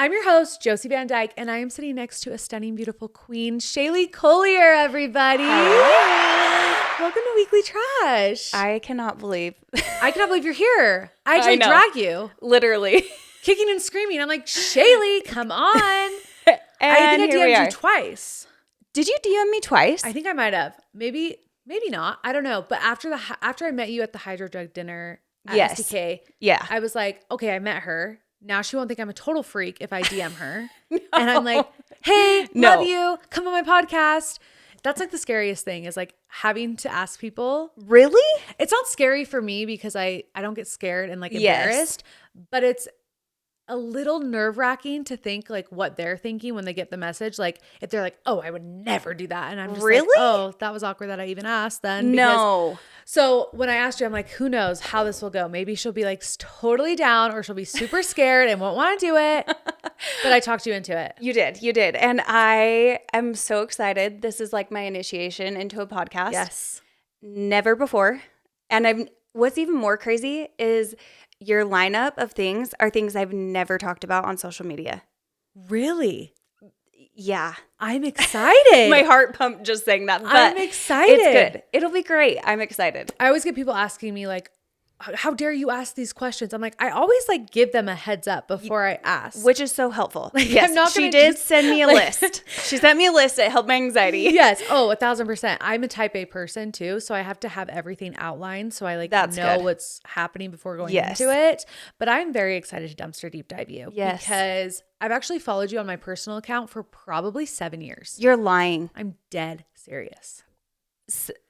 I'm your host, Josie Van Dyke, and I am sitting next to a stunning, beautiful queen, SHAILEY COLLIER, everybody. Hi. Welcome to Weekly Trash. I cannot believe you're here. I actually drag you. Literally. Kicking and screaming. I'm like, SHAILEY, come on. And I think I here we DM'd are. you twice. Did you DM me twice? I think I might have. Maybe not. I don't know. But after I met you at the Hydro Drug dinner at SDK, yeah. I was like, okay, I met her. Now she won't think I'm a total freak if I DM her. No. And I'm like, hey, love you. Come on my podcast. That's like the scariest thing is like having to ask people. Really? It's not scary for me because I don't get scared and like embarrassed, but it's a little nerve-wracking to think like what they're thinking when they get the message. Like if they're like, oh, I would never do that. And I'm just like, oh, that was awkward that I even asked then. No. So when I asked you, I'm like, who knows how this will go? Maybe she'll be like totally down or she'll be super scared and won't want to do it. But I talked you into it. You did. And I am so excited. This is like my initiation into a podcast. Yes. Never before. And what's even more crazy is your lineup of things are things I've never talked about on social media. Really? Yeah. I'm excited. My heart pumped just saying that. But I'm excited. It's good. It'll be great. I'm excited. I always get people asking me like, how dare you ask these questions? I'm like, I always like give them a heads up before I ask. Which is so helpful. Like, yes, she did send me a list. She sent me a list. It helped my anxiety. Yes. Oh, 1,000%. I'm a type A person too. So I have to have everything outlined. So I like know what's happening before going into it. But I'm very excited to dumpster deep dive you. Yes. Because I've actually followed you on my personal account for probably 7 years. You're lying. I'm dead serious.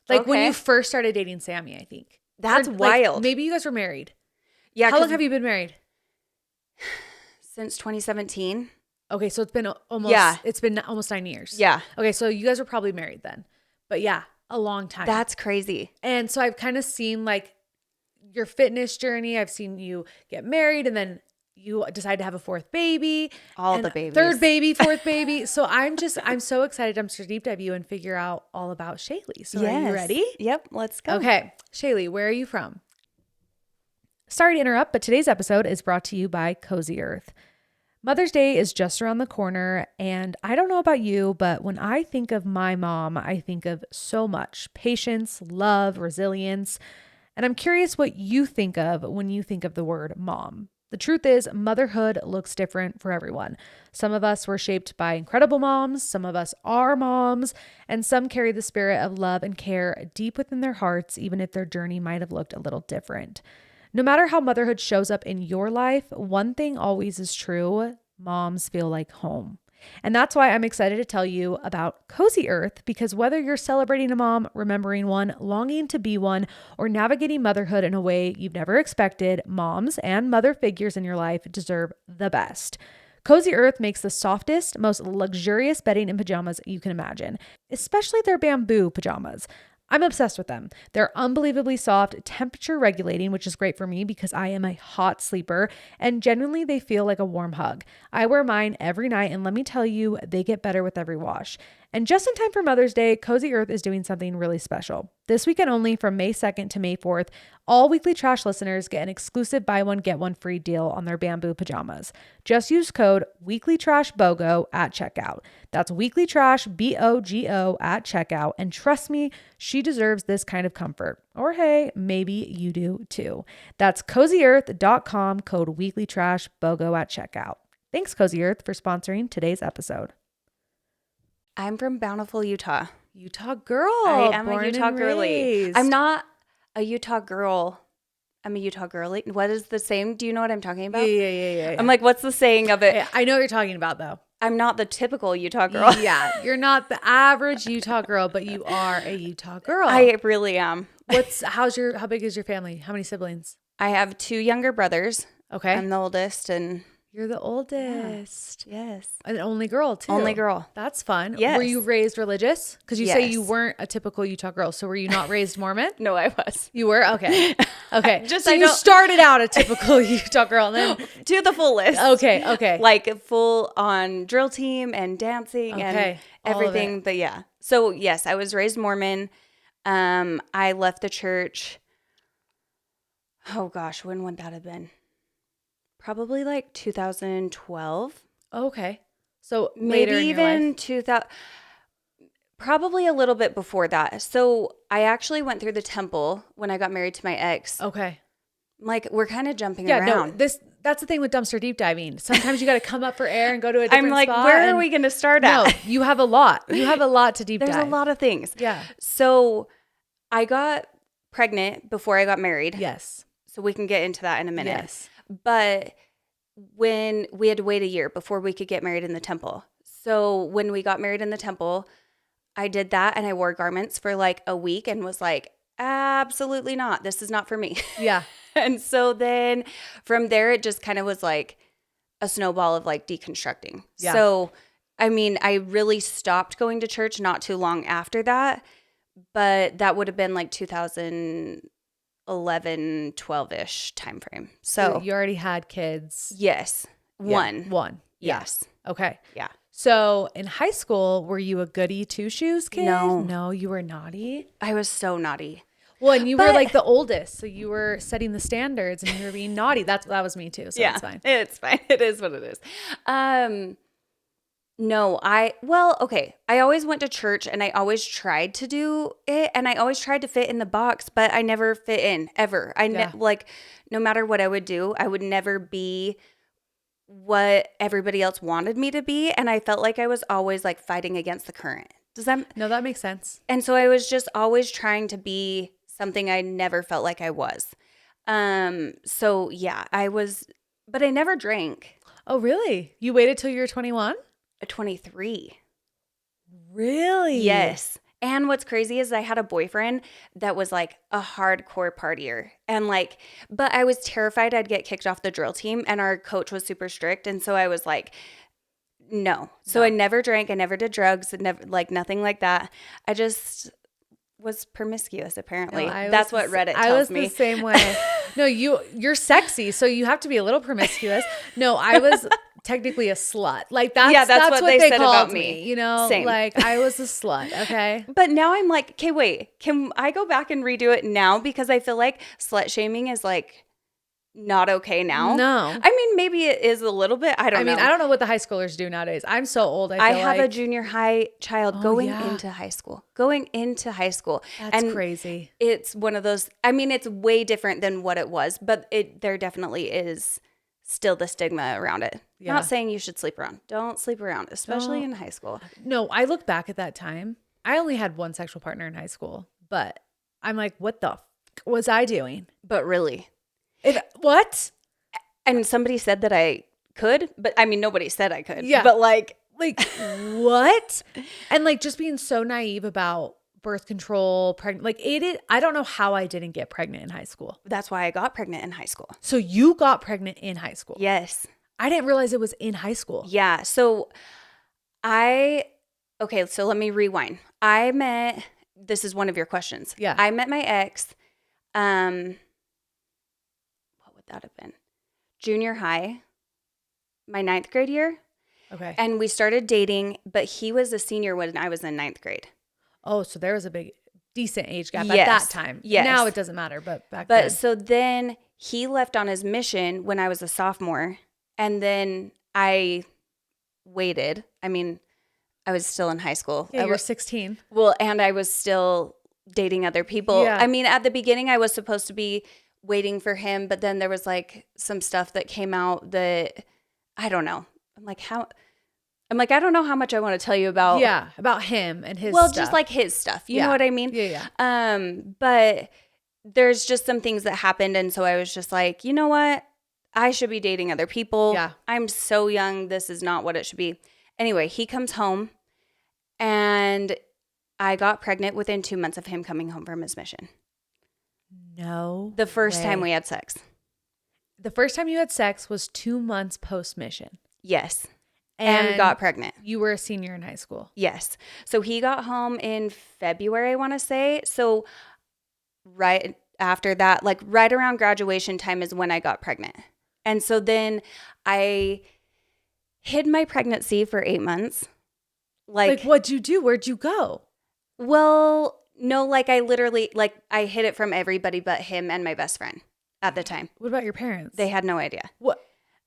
Like when you first started dating Sammy, I think. That's wild. Like, maybe you guys were married. Yeah. How long have you been married? Since 2017. Okay, so it's been almost 9 years. Yeah. Okay, so you guys were probably married then. But yeah, a long time. That's crazy. And so I've kind of seen like your fitness journey. I've seen you get married and then you decide to have a fourth baby. All the babies. Third baby, fourth baby. So I'm so excited to deep dive you and figure out all about SHAILEY. So are you ready? Yep, let's go. Okay, SHAILEY, where are you from? Sorry to interrupt, but today's episode is brought to you by Cozy Earth. Mother's Day is just around the corner, and I don't know about you, but when I think of my mom, I think of so much patience, love, resilience, and I'm curious what you think of when you think of the word mom. The truth is, motherhood looks different for everyone. Some of us were shaped by incredible moms, some of us are moms, and some carry the spirit of love and care deep within their hearts, even if their journey might have looked a little different. No matter how motherhood shows up in your life, one thing always is true: moms feel like home. And that's why I'm excited to tell you about Cozy Earth, because whether you're celebrating a mom, remembering one, longing to be one, or navigating motherhood in a way you've never expected, moms and mother figures in your life deserve the best. Cozy Earth makes the softest, most luxurious bedding and pajamas you can imagine, especially their bamboo pajamas. I'm obsessed with them. They're unbelievably soft, temperature regulating, which is great for me because I am a hot sleeper, and genuinely they feel like a warm hug. I wear mine every night, and let me tell you, they get better with every wash. And just in time for Mother's Day, Cozy Earth is doing something really special. This weekend only, from May 2nd to May 4th, all Weekly Trash listeners get an exclusive buy one, get one free deal on their bamboo pajamas. Just use code weeklytrashbogo at checkout. That's weeklytrashbogo at checkout. And trust me, she deserves this kind of comfort. Or hey, maybe you do too. That's cozyearth.com, code weeklytrashbogo at checkout. Thanks, Cozy Earth, for sponsoring today's episode. I'm from Bountiful, Utah. Utah girl. I am a Utah girly. Raised. I'm not a Utah girl. I'm a Utah girly. What is the same? Do you know what I'm talking about? Yeah. I'm like, what's the saying of it? Yeah, I know what you're talking about, though. I'm not the typical Utah girl. Yeah, you're not the average Utah girl, but you are a Utah girl. I really am. How big is your family? How many siblings? I have 2 younger brothers. Okay. I'm the oldest, and you're the oldest. Yeah. Yes. An only girl, too. Only girl. That's fun. Yes. Were you raised religious? Because you say you weren't a typical Utah girl. So were you not raised Mormon? No, I was. You were? Okay. Okay. So you started out a typical Utah girl and then to the fullest. Okay. Like full on drill team and dancing and everything. But yeah. So yes, I was raised Mormon. I left the church. Oh gosh, when would that have been? Probably like 2012. Okay. So maybe later in even your life? 2000, probably a little bit before that. So I actually went through the temple when I got married to my ex. Okay. Like, we're kind of jumping Yeah, around. no, that's the thing with dumpster deep diving. Sometimes you got to come up for air and go to a different I'm like, spot. where are we going to start at? No, you have a lot. You have a lot to deep dive. There's a lot of things. Yeah. So I got pregnant before I got married. Yes. So we can get into that in a minute. Yes. But when we had to wait a year before we could get married in the temple. So when we got married in the temple, I did that and I wore garments for like a week and was like, absolutely not. This is not for me. Yeah. And so then from there, it just kind of was like a snowball of like deconstructing. Yeah. So, I mean, I really stopped going to church not too long after that, but that would have been like 2011, 12-ish timeframe. So you already had kids. yes. Yeah. One. Yes. Okay. Yeah. So in high school, were you a goody two shoes kid? No. No, you were naughty. I was so naughty. Well, and you were like the oldest, so you were setting the standards and you were being naughty. That was me too, so Yeah, it's fine. It's fine. It is what it is. No, okay. I always went to church and I always tried to do it and I always tried to fit in the box, but I never fit in ever. Like no matter what I would do, I would never be what everybody else wanted me to be, and I felt like I was always like fighting against the current. No, that makes sense. And so I was just always trying to be something I never felt like I was. So yeah, but I never drank. Oh, really? You waited till you were 21? 23. Really? Yes. And what's crazy is I had a boyfriend that was like a hardcore partier. And like, but I was terrified I'd get kicked off the drill team and our coach was super strict. And so I was like, no. So I never drank. I never did drugs. Never, like nothing like that. I just was promiscuous, apparently. No, that's what Reddit tells me. I was the same way. No, you're sexy, so you have to be a little promiscuous. No, I was technically a slut. Like that's what they said called about me. You know, Same. Like I was a slut. Okay. But now I'm like, okay, wait, can I go back and redo it now? Because I feel like slut shaming is like not okay now. No. I mean, maybe it is a little bit. I don't know. I don't know what the high schoolers do nowadays. I'm so old. I have a junior high child going into high school. That's crazy. It's one of those, I mean, it's way different than what it was, but there definitely is still the stigma around it. Yeah. Not saying you should sleep around. Don't sleep around, especially in high school. No, I look back at that time. I only had one sexual partner in high school, but I'm like, what the was I doing? But really. What? And somebody said that I could, but I mean, nobody said I could. Yeah. But like what? And like just being so naive about birth control, pregnant, like I don't know how I didn't get pregnant in high school. That's why I got pregnant in high school. So you got pregnant in high school? Yes. I didn't realize it was in high school. Yeah. So okay, so let me rewind. This is one of your questions. Yeah. I met my ex, what would that have been? Junior high, my 9th grade year. Okay. And we started dating, but he was a senior when I was in 9th grade. Oh, so there was a decent age gap at that time. Yes. Now it doesn't matter, but back then. But so then he left on his mission when I was a sophomore, and then I waited. I mean, I was still in high school. Yeah, you were 16. Well, and I was still dating other people. Yeah. I mean, at the beginning, I was supposed to be waiting for him, but then there was like some stuff that came out that I don't know. I don't know how much I want to tell you about. Yeah, about him and his stuff. Just like his stuff. You know what I mean? Yeah. But there's just some things that happened, and so I was just like, you know what? I should be dating other people. Yeah. I'm so young. This is not what it should be. Anyway, he comes home, and I got pregnant within 2 months of him coming home from his mission. No. The first time we had sex. The first time you had sex was 2 months post-mission. Yes. And got pregnant. You were a senior in high school. Yes. So he got home in February, I want to say. So right after that, like right around graduation time is when I got pregnant. And so then I hid my pregnancy for 8 months. Like what'd you do? Where'd you go? Well, no, like I literally, like I hid it from everybody but him and my best friend at the time. What about your parents? They had no idea.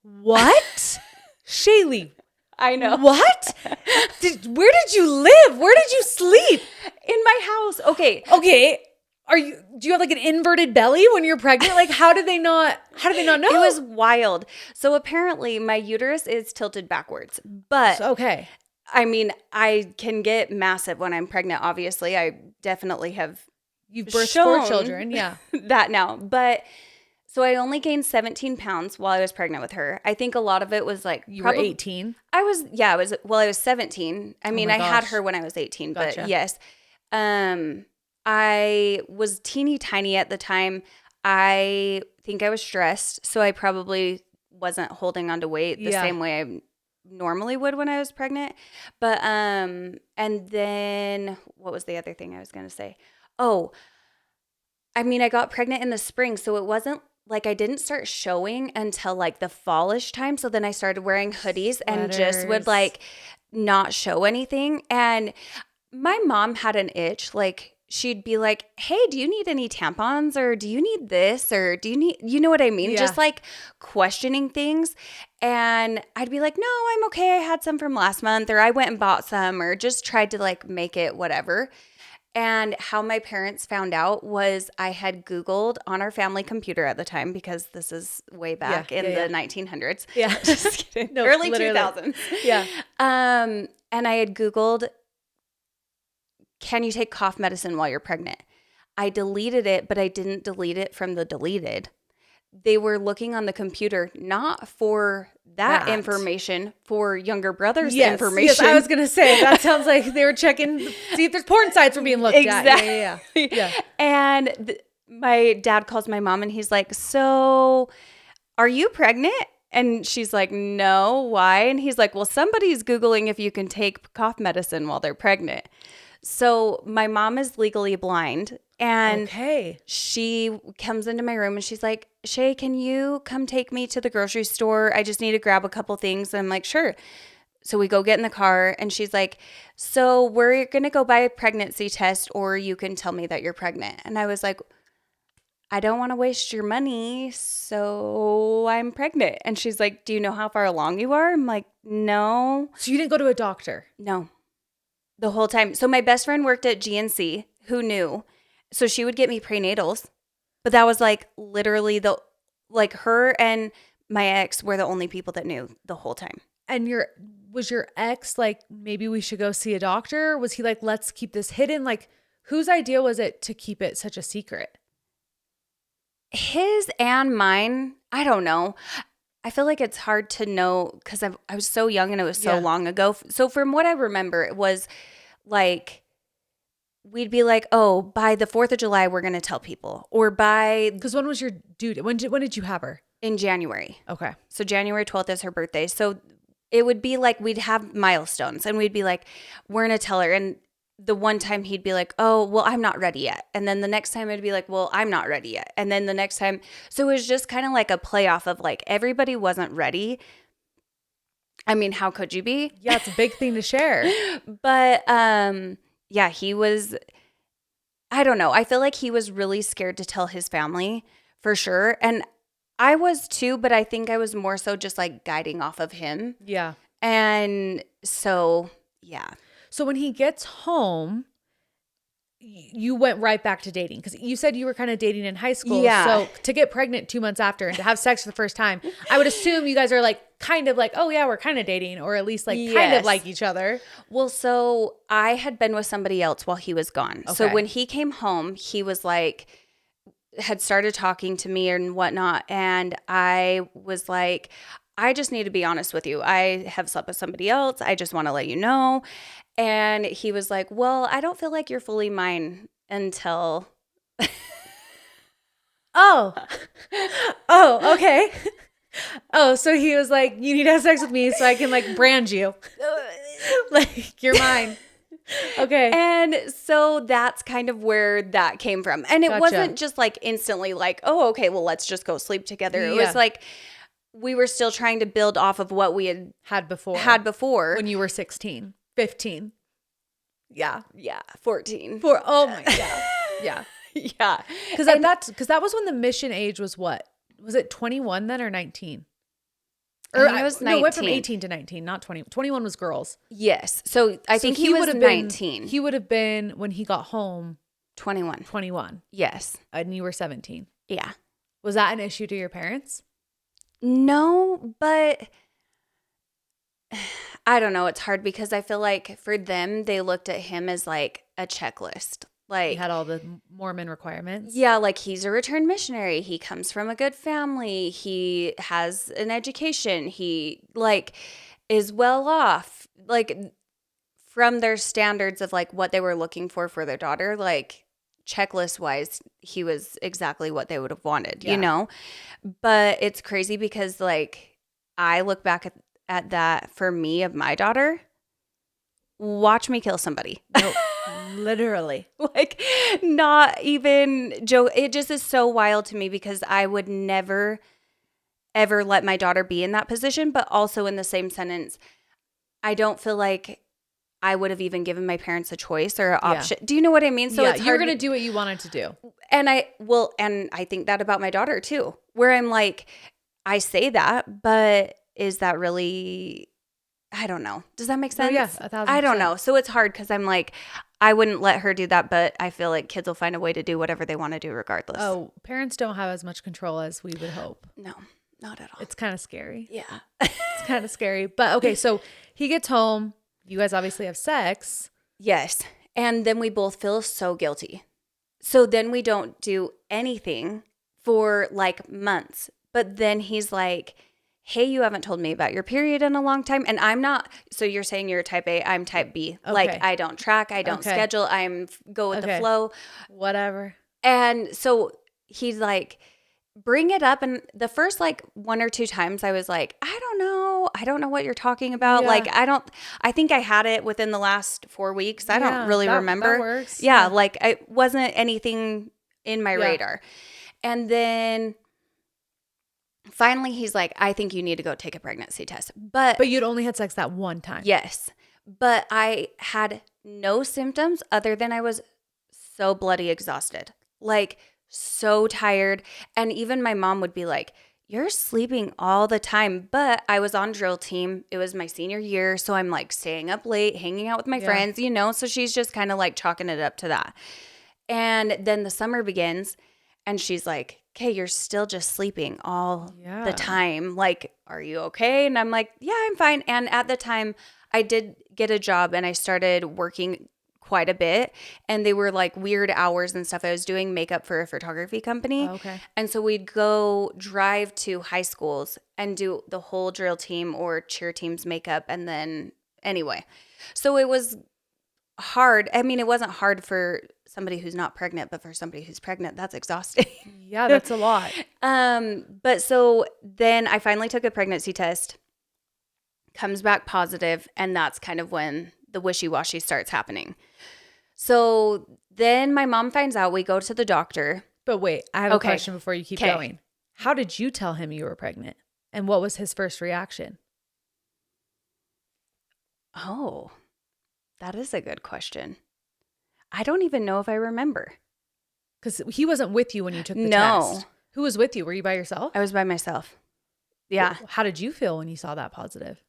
What? SHAILEY, I know. What? Where did you live? Where did you sleep? In my house. Okay. Okay. Do you have like an inverted belly when you're pregnant? Like, how did they not know? It was wild. So apparently my uterus is tilted backwards, but okay. I mean, I can get massive when I'm pregnant. Obviously, I definitely have. You've birthed 4 children. Yeah. That now. But so I only gained 17 pounds while I was pregnant with her. I think a lot of it was like. You were 18? I was 17. I mean, I had her when I was 18, Gotcha. but yes. I was teeny tiny at the time. I think I was stressed, so I probably wasn't holding on to weight the same way I normally would when I was pregnant. But and then what was the other thing I was going to say? Oh, I mean, I got pregnant in the spring, so it wasn't like I didn't start showing until like the fallish time. So then I started wearing hoodies and just would like not show anything. And my mom had an itch, like she'd be like, hey, do you need any tampons, or do you need this, or do you need, you know what I mean? Yeah. Just like questioning things. And I'd be like, no, I'm okay. I had some from last month, or I went and bought some, or just tried to like make it whatever. And how my parents found out was I had Googled on our family computer at the time, because this is way back in the 1900s. Yeah. Just kidding. No, Early literally. 2000s. Yeah. And I had Googled, can you take cough medicine while you're pregnant? I deleted it, but I didn't delete it from the deleted. They were looking on the computer, not for that information, for younger brother's information. Yes, I was going to say, that sounds like they were checking, see if there's porn sites were being looked at. Yeah. And my dad calls my mom and he's like, so are you pregnant? And she's like, no, why? And he's like, well, somebody's Googling if you can take cough medicine while they're pregnant. So my mom is legally blind, and she comes into my room and she's like, Shay, can you come take me to the grocery store? I just need to grab a couple things. And I'm like, sure. So we go get in the car and she's like, so we're going to go buy a pregnancy test, or you can tell me that you're pregnant. And I was like, I don't want to waste your money, so I'm pregnant. And she's like, do you know how far along you are? I'm like, no. So you didn't go to a doctor? No. The whole time. So my best friend worked at GNC. Who knew? So she would get me prenatals, but that was like literally her and my ex were the only people that knew the whole time. And was your ex like, maybe we should go see a doctor? Was he like, let's keep this hidden? Like, whose idea was it to keep it such a secret? His and mine. I don't know. I feel like it's hard to know because I was so young and it was so long ago. So from what I remember, it was like, we'd be like, oh, by the 4th of July, we're going to tell people. Or by... Because when was your due date? When did you have her? In January. Okay. So January 12th is her birthday. So it would be like we'd have milestones and we'd be like, we're going to tell her. And the one time he'd be like, oh, well, I'm not ready yet. And then the next time it'd be like, well, I'm not ready yet. And then the next time. So it was just kind of like a playoff of like, everybody wasn't ready. I mean, how could you be? Yeah, it's a big thing to share. But yeah, he was, I don't know. I feel like he was really scared to tell his family for sure. And I was too, but I think I was more so just like guiding off of him. Yeah. And so, yeah. So when he gets home, you went right back to dating, because you said you were kind of dating in high school. Yeah. So to get pregnant 2 months after and to have sex for the first time, I would assume you guys are like kind of like, oh yeah, we're kind of dating, or at least like kind of like each other. Well, so I had been with somebody else while he was gone. Okay. So when he came home, he was like, had started talking to me and whatnot. And I was like, I just need to be honest with you. I have slept with somebody else. I just want to let you know. And he was like, well, I don't feel like you're fully mine until. Oh, okay. Oh, so he was like, you need to have sex with me so I can like brand you. Like, you're mine. Okay. And so that's kind of where that came from. And it wasn't just like instantly like, oh, okay, well, let's just go sleep together. It was like, we were still trying to build off of what we had before. When you were 16, 15. Yeah. Yeah. 14. Oh my God. Yeah. Yeah. Because that was when the mission age was what? Was it 21 then or 19? Or I think it was no, it went from 19. 18 to 19, not 20. 21 was girls. Yes. So I think he would was have 19. Been, he would have been, when he got home, 21. 21. Yes. And you were 17. Yeah. Was that an issue to your parents? No, but I don't know. It's hard because I feel like for them, they looked at him as like a checklist. Like, He had all the Mormon requirements. yeah, like he's a returned missionary. He comes from a good family. He has an education. He like is well off. Like from their standards of like what they were looking for their daughter, like checklist wise, he was exactly what they would have wanted, you know? But it's crazy because like I look back at that for me of my daughter. Watch me kill somebody. No, literally. Like not even joke. It just is so wild to me because I would never ever let my daughter be in that position. But also in the same sentence, I don't feel like I would have even given my parents a choice or an option. Do you know what I mean? So it's you're going to do what you wanted to do. And I think that about my daughter too, where I'm like, I say that, but is that really, I don't know. Does that make sense? Oh, yeah, 1,000%. I don't know. So it's hard because I'm like, I wouldn't let her do that, but I feel like kids will find a way to do whatever they want to do regardless. Oh, parents don't have as much control as we would hope. No, not at all. It's kind of scary. Yeah. It's kind of scary. But okay, so he gets home. You guys obviously have sex. Yes. And then we both feel so guilty. So then we don't do anything for like months. But then he's like, hey, you haven't told me about your period in a long time. And I'm not. So you're saying you're type A, I'm type B. Okay. Like I don't track, I don't schedule, I'm go with the flow. Whatever. And so he's like, bring it up. And the first like one or two times I was like, I don't know what you're talking about. Yeah. Like, I think I had it within the last 4 weeks. I don't really remember. That works. Yeah. Like it wasn't anything in my radar. And then finally he's like, I think you need to go take a pregnancy test. But you'd only had sex that one time. Yes. But I had no symptoms other than I was so bloody exhausted. Like so tired. And even my mom would be like, you're sleeping all the time. But I was on drill team. It was my senior year. So I'm like staying up late, hanging out with my friends, you know? So she's just kind of like chalking it up to that. And then the summer begins and she's like, okay, you're still just sleeping all the time. Like, are you okay? And I'm like, yeah, I'm fine. And at the time I did get a job and I started working quite a bit, and they were like weird hours and stuff. I was doing makeup for a photography company. Oh, okay. And so we'd go drive to high schools and do the whole drill team or cheer team's makeup. And then anyway, so it was hard. I mean, it wasn't hard for somebody who's not pregnant, but for somebody who's pregnant, that's exhausting. Yeah, that's a lot. But so then I finally took a pregnancy test, comes back positive, and that's kind of when the wishy-washy starts happening. So then my mom finds out. We go to the doctor. But wait, I have a question before you keep going. How did you tell him you were pregnant? And what was his first reaction? Oh, that is a good question. I don't even know if I remember. Because he wasn't with you when you took the test. Who was with you? Were you by yourself? I was by myself. Yeah. How did you feel when you saw that positive?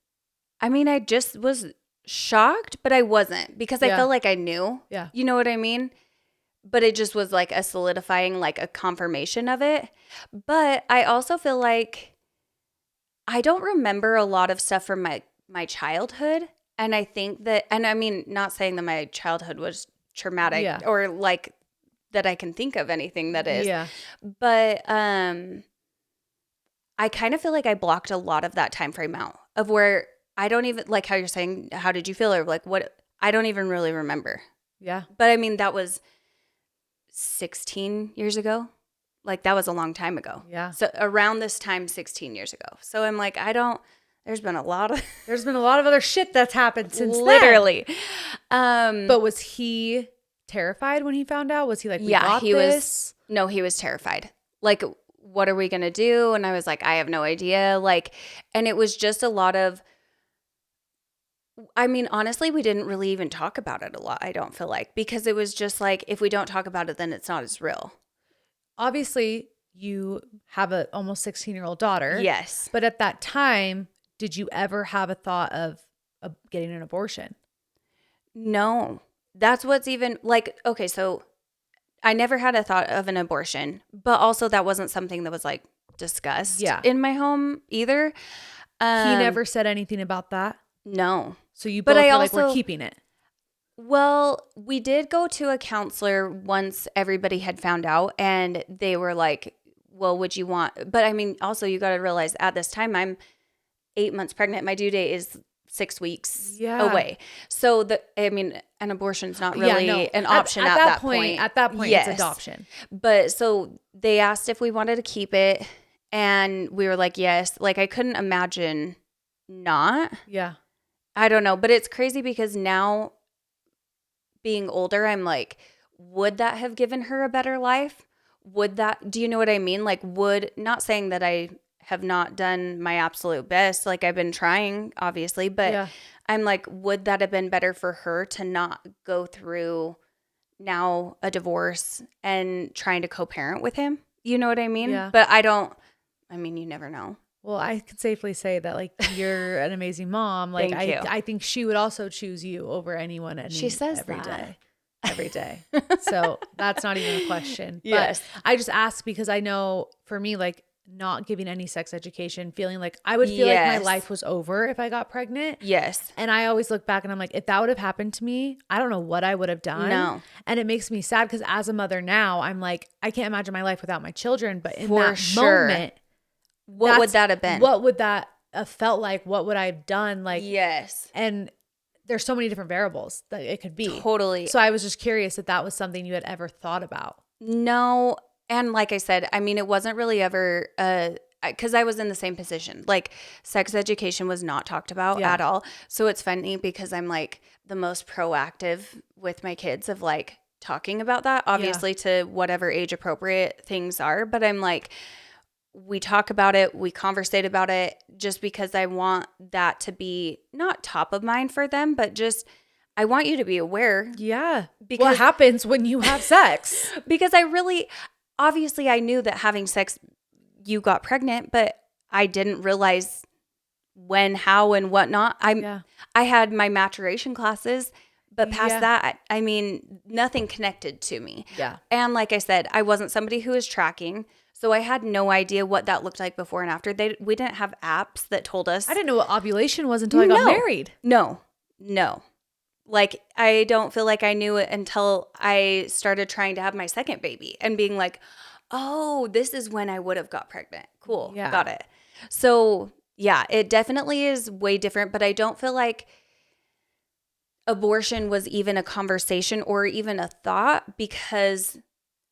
I mean, I just was shocked, but I wasn't, because I felt like I knew. Yeah. You know what I mean? But it just was like a solidifying, like a confirmation of it. But I also feel like I don't remember a lot of stuff from my childhood. And I think that, and I mean, not saying that my childhood was traumatic or like that I can think of anything that is. Yeah. But I kind of feel like I blocked a lot of that time frame out of where I don't even, like how you're saying, how did you feel? Or like what, I don't even really remember. Yeah. But I mean, that was 16 years ago. Like that was a long time ago. Yeah. So around this time, 16 years ago. So I'm like, there's been a lot of other shit that's happened since literally. But was he terrified when he found out? Was he like, he was terrified. Like, what are we going to do? And I was like, I have no idea. Like, and it was just a lot of, I mean, honestly, we didn't really even talk about it a lot, I don't feel like, because it was just like, if we don't talk about it, then it's not as real. Obviously, you have a almost 16-year-old daughter. Yes. But at that time, did you ever have a thought of getting an abortion? No. That's what's even like, okay, so I never had a thought of an abortion, but also that wasn't something that was like discussed in my home either. He never said anything about that? No. So you both were like, we're keeping it. Well, we did go to a counselor once everybody had found out, and they were like, well, would you want, but I mean, also you got to realize at this time I'm 8 months pregnant. My due date is 6 weeks away. So an abortion's not really an option at that point. At that point, yes. It's adoption. But so they asked if we wanted to keep it, and we were like, yes. Like I couldn't imagine not. Yeah. I don't know, but it's crazy because now being older, I'm like, would that have given her a better life? Do you know what I mean? Like not saying that I have not done my absolute best. Like I've been trying, obviously, but I'm like, would that have been better for her to not go through now a divorce and trying to co-parent with him? You know what I mean? Yeah. But you never know. Well, I could safely say that like you're an amazing mom. Like I think she would also choose you over anyone. She says every day. So that's not even a question. Yes. But I just asked because I know for me, like not giving any sex education, feeling like I would feel like my life was over if I got pregnant. Yes. And I always look back and I'm like, if that would have happened to me, I don't know what I would have done. No. And it makes me sad because as a mother now, I'm like, I can't imagine my life without my children. But in that moment, what would that have been? What would that have felt like? What would I have done? Like, yes. And there's so many different variables that it could be. Totally. So I was just curious if that was something you had ever thought about. No. And like I said, I mean, it wasn't really ever, because I was in the same position. Like sex education was not talked about at all. So it's funny because I'm like the most proactive with my kids of like talking about that, obviously to whatever age appropriate things are. But I'm like, we talk about it, we conversate about it just because I want that to be not top of mind for them, but just I want you to be aware. Yeah. Because what happens when you have sex? Because obviously I knew that having sex, you got pregnant, but I didn't realize when, how, and whatnot. I had my maturation classes, but past that, I mean, nothing connected to me. Yeah. And like I said, I wasn't somebody who was tracking. So I had no idea what that looked like before and after. We didn't have apps that told us. I didn't know what ovulation was until I got married. No. Like, I don't feel like I knew it until I started trying to have my second baby and being like, oh, this is when I would have got pregnant. Cool. Yeah. Got it. So, yeah, it definitely is way different, but I don't feel like abortion was even a conversation or even a thought because,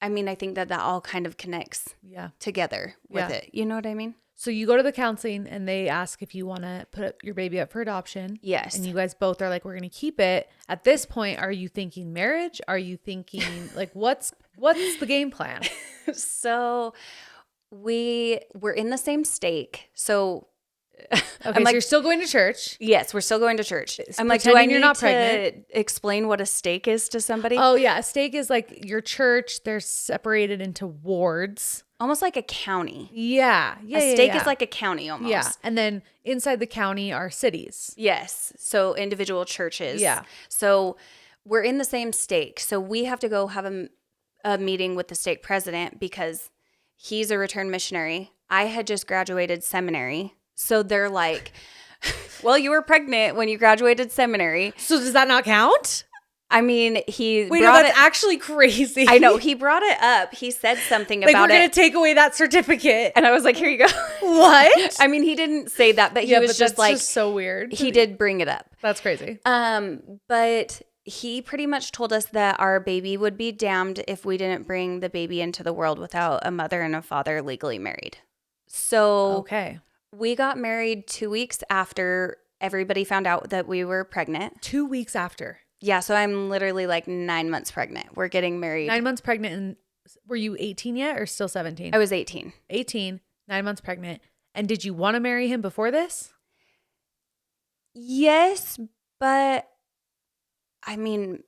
I mean, I think that all kind of connects together with it. You know what I mean? So you go to the counseling and they ask if you want to put your baby up for adoption. Yes. And you guys both are like, we're going to keep it. At this point, are you thinking marriage? Are you thinking like, what's the game plan? So we're in the same stake. So okay, so you're still going to church. Yes, we're still going to church. I'm like, do I need to explain what a stake is to somebody? Oh yeah, a stake is like your church. They're separated into wards. Almost like a county. Yeah. A stake is like a county almost. Yeah. And then inside the county are cities. Yes. So individual churches. Yeah. So we're in the same stake. So we have to go have a meeting with the stake president because he's a returned missionary. I had just graduated seminary. So they're like, well, you were pregnant when you graduated seminary. So does that not count? I mean, that's actually crazy. I know. He brought it up. He said something about it. Like, we're going to take away that certificate. And I was like, here you go. What? I mean, he didn't say that, but he was just like. Just so weird. He did bring it up. That's crazy. But he pretty much told us that our baby would be damned if we didn't bring the baby into the world without a mother and a father legally married. So. Okay. We got married 2 weeks after everybody found out that we were pregnant. 2 weeks after. Yeah, so I'm literally like 9 months pregnant. We're getting married. 9 months pregnant. And were you 18 yet or still 17? I was 18. 18, 9 months pregnant. And did you want to marry him before this? Yes, but I mean,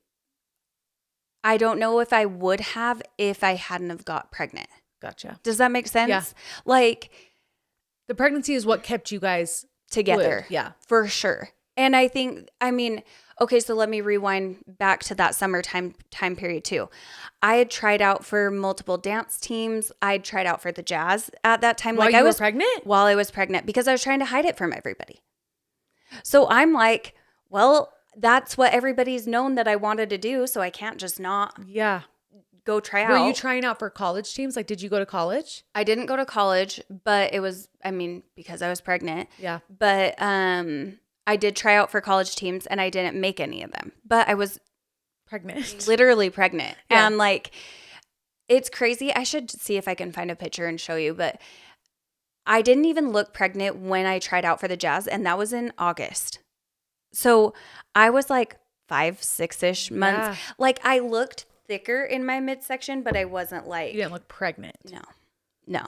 I don't know if I would have if I hadn't have got pregnant. Gotcha. Does that make sense? Yeah. Like, the pregnancy is what kept you guys together. Would, yeah. For sure. And I think, I mean, okay, so let me rewind back to that summertime time period too. I had tried out for multiple dance teams. I'd tried out for the jazz at that time. While like you I were was pregnant? While I was pregnant, because I was trying to hide it from everybody. So I'm like, well, that's what everybody's known that I wanted to do. So I can't just not Yeah. go try out. Were you trying out for college teams? Like, did you go to college? I didn't go to college, but it was, I mean, because I was pregnant. Yeah. But I did try out for college teams and I didn't make any of them. But I was Pregnant. literally pregnant. Yeah. And like, it's crazy. I should see if I can find a picture and show you. But I didn't even look pregnant when I tried out for the jazz. And that was in August. So I was like 5, 6-ish months. Yeah. Like I looked thicker in my midsection, but I wasn't like. You didn't look pregnant. No.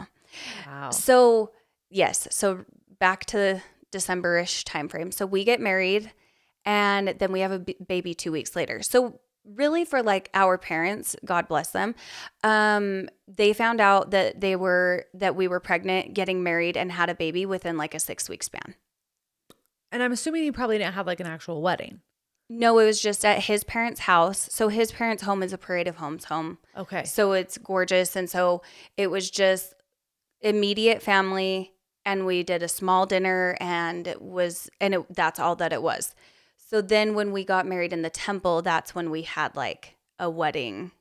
Wow. So yes. So back to December-ish timeframe. So we get married and then we have a baby 2 weeks later. So really for like our parents, God bless them, they found out that we were pregnant, getting married and had a baby within like a 6-week span. And I'm assuming you probably didn't have like an actual wedding. No, it was just at his parents' house. So his parents' home is a Parade of Homes home. Okay. So it's gorgeous. And so it was just immediate family. And we did a small dinner and that's all that it was. So then when we got married in the temple, that's when we had like a wedding.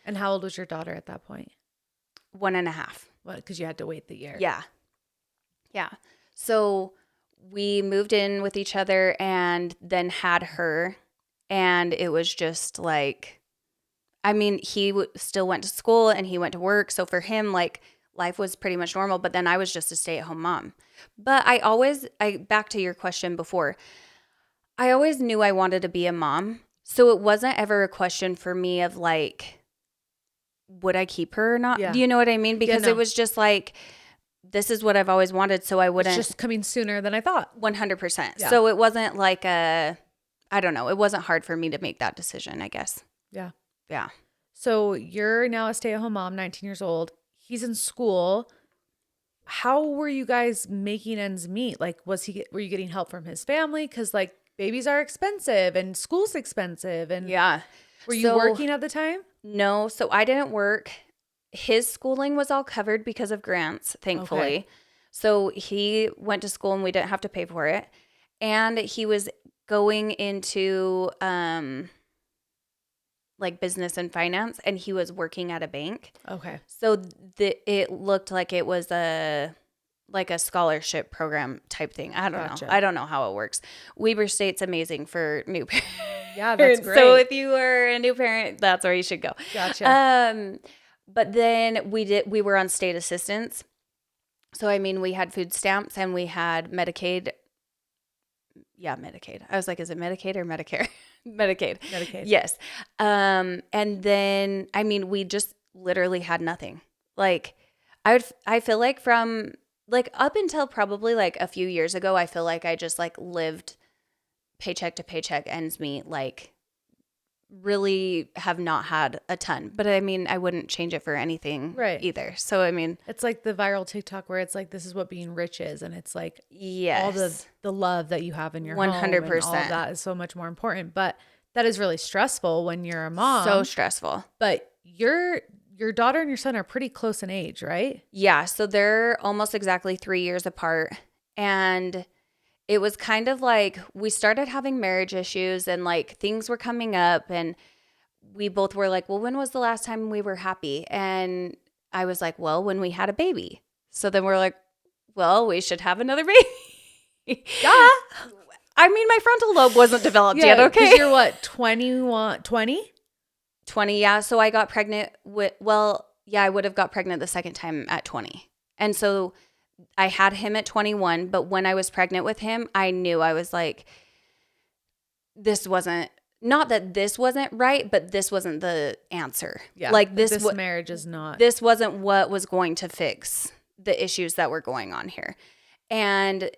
And how old was your daughter at that point? 1.5. What? Because you had to wait the year. Yeah. So we moved in with each other and then had her. And it was just like, I mean, he still went to school and he went to work. So for him, like, life was pretty much normal, but then I was just a stay-at-home mom. But back to your question before, I always knew I wanted to be a mom. So it wasn't ever a question for me of like, would I keep her or not? Yeah. Do you know what I mean? Because no. it was just like, this is what I've always wanted. So I wouldn't. It's just coming sooner than I thought. 100%. Yeah. So it wasn't like I don't know. It wasn't hard for me to make that decision, I guess. Yeah. Yeah. So you're now a stay-at-home mom, 19 years old. He's in school. How were you guys making ends meet? Like, were you getting help from his family? Because like babies are expensive and school's expensive. And yeah. Were you working at the time? No. So I didn't work. His schooling was all covered because of grants, thankfully. Okay. So he went to school and we didn't have to pay for it. And he was going into like business and finance, and he was working at a bank. Okay. So it looked like it was a scholarship program type thing. I don't know. I don't know how it works. Weber State's amazing for new parents. Yeah, that's great. So if you are a new parent, that's where you should go. Gotcha. But then we were on state assistance. So I mean, we had food stamps and we had Medicaid. Yeah, Medicaid. I was like, is it Medicaid or Medicare? Medicaid. Yes. And then, I mean, we just literally had nothing. Like, I feel like from like up until probably like a few years ago, I feel like I just like lived paycheck to paycheck, ends meet, like really have not had a ton. But I mean, I wouldn't change it for anything either. So, I mean, it's like the viral TikTok where it's like, this is what being rich is. And it's like, yes, all the love that you have in your 100%. home and all of that is so much more important. But that is really stressful when you're a mom. So stressful. But your daughter and your son are pretty close in age, right? Yeah. So they're almost exactly 3 years apart. And it was kind of like we started having marriage issues and like things were coming up and we both were like, well, when was the last time we were happy? And I was like, well, when we had a baby. So then we're like, well, we should have another baby. Yeah. I mean, my frontal lobe wasn't developed yet. Okay. 'Cause you're what, 21, 20? 20. Yeah. So I got pregnant I would have got pregnant the second time at 20. And so I had him at 21, but when I was pregnant with him, I knew, I was like, not that this wasn't right, but this wasn't the answer. Yeah. Like this marriage is not. This wasn't what was going to fix the issues that were going on here. And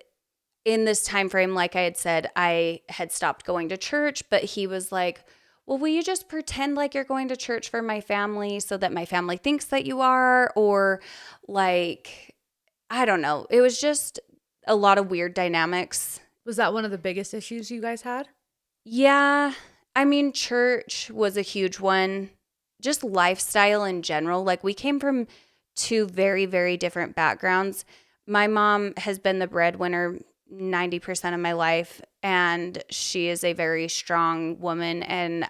in this time frame, like I had said, I had stopped going to church, but he was like, well, will you just pretend like you're going to church for my family so that my family thinks that you are? Or like, I don't know. It was just a lot of weird dynamics. Was that one of the biggest issues you guys had? Yeah. I mean, church was a huge one. Just lifestyle in general. Like, we came from two very, very different backgrounds. My mom has been the breadwinner 90% of my life, and she is a very strong woman. And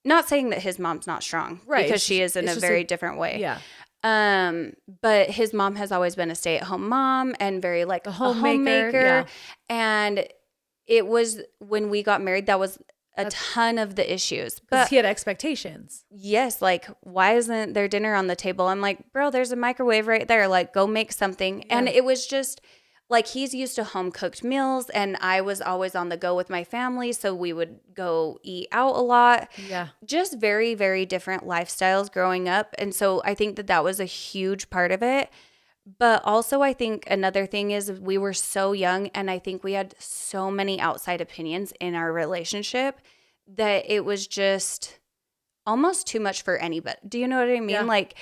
not saying that his mom's not strong, Right. because she is in a very different way. Yeah. But his mom has always been a stay-at-home mom and very like a homemaker. Yeah. And it was, when we got married, that was a ton of the issues. Because he had expectations. Yes, like, why isn't there dinner on the table? I'm like, bro, there's a microwave right there. Like, go make something. Yeah. And it was just like, he's used to home cooked meals, and I was always on the go with my family, so we would go eat out a lot. Yeah. Just very, very different lifestyles growing up. And so I think that that was a huge part of it. But also, I think another thing is we were so young, and I think we had so many outside opinions in our relationship that it was just almost too much for anybody. Do you know what I mean? Yeah. Like,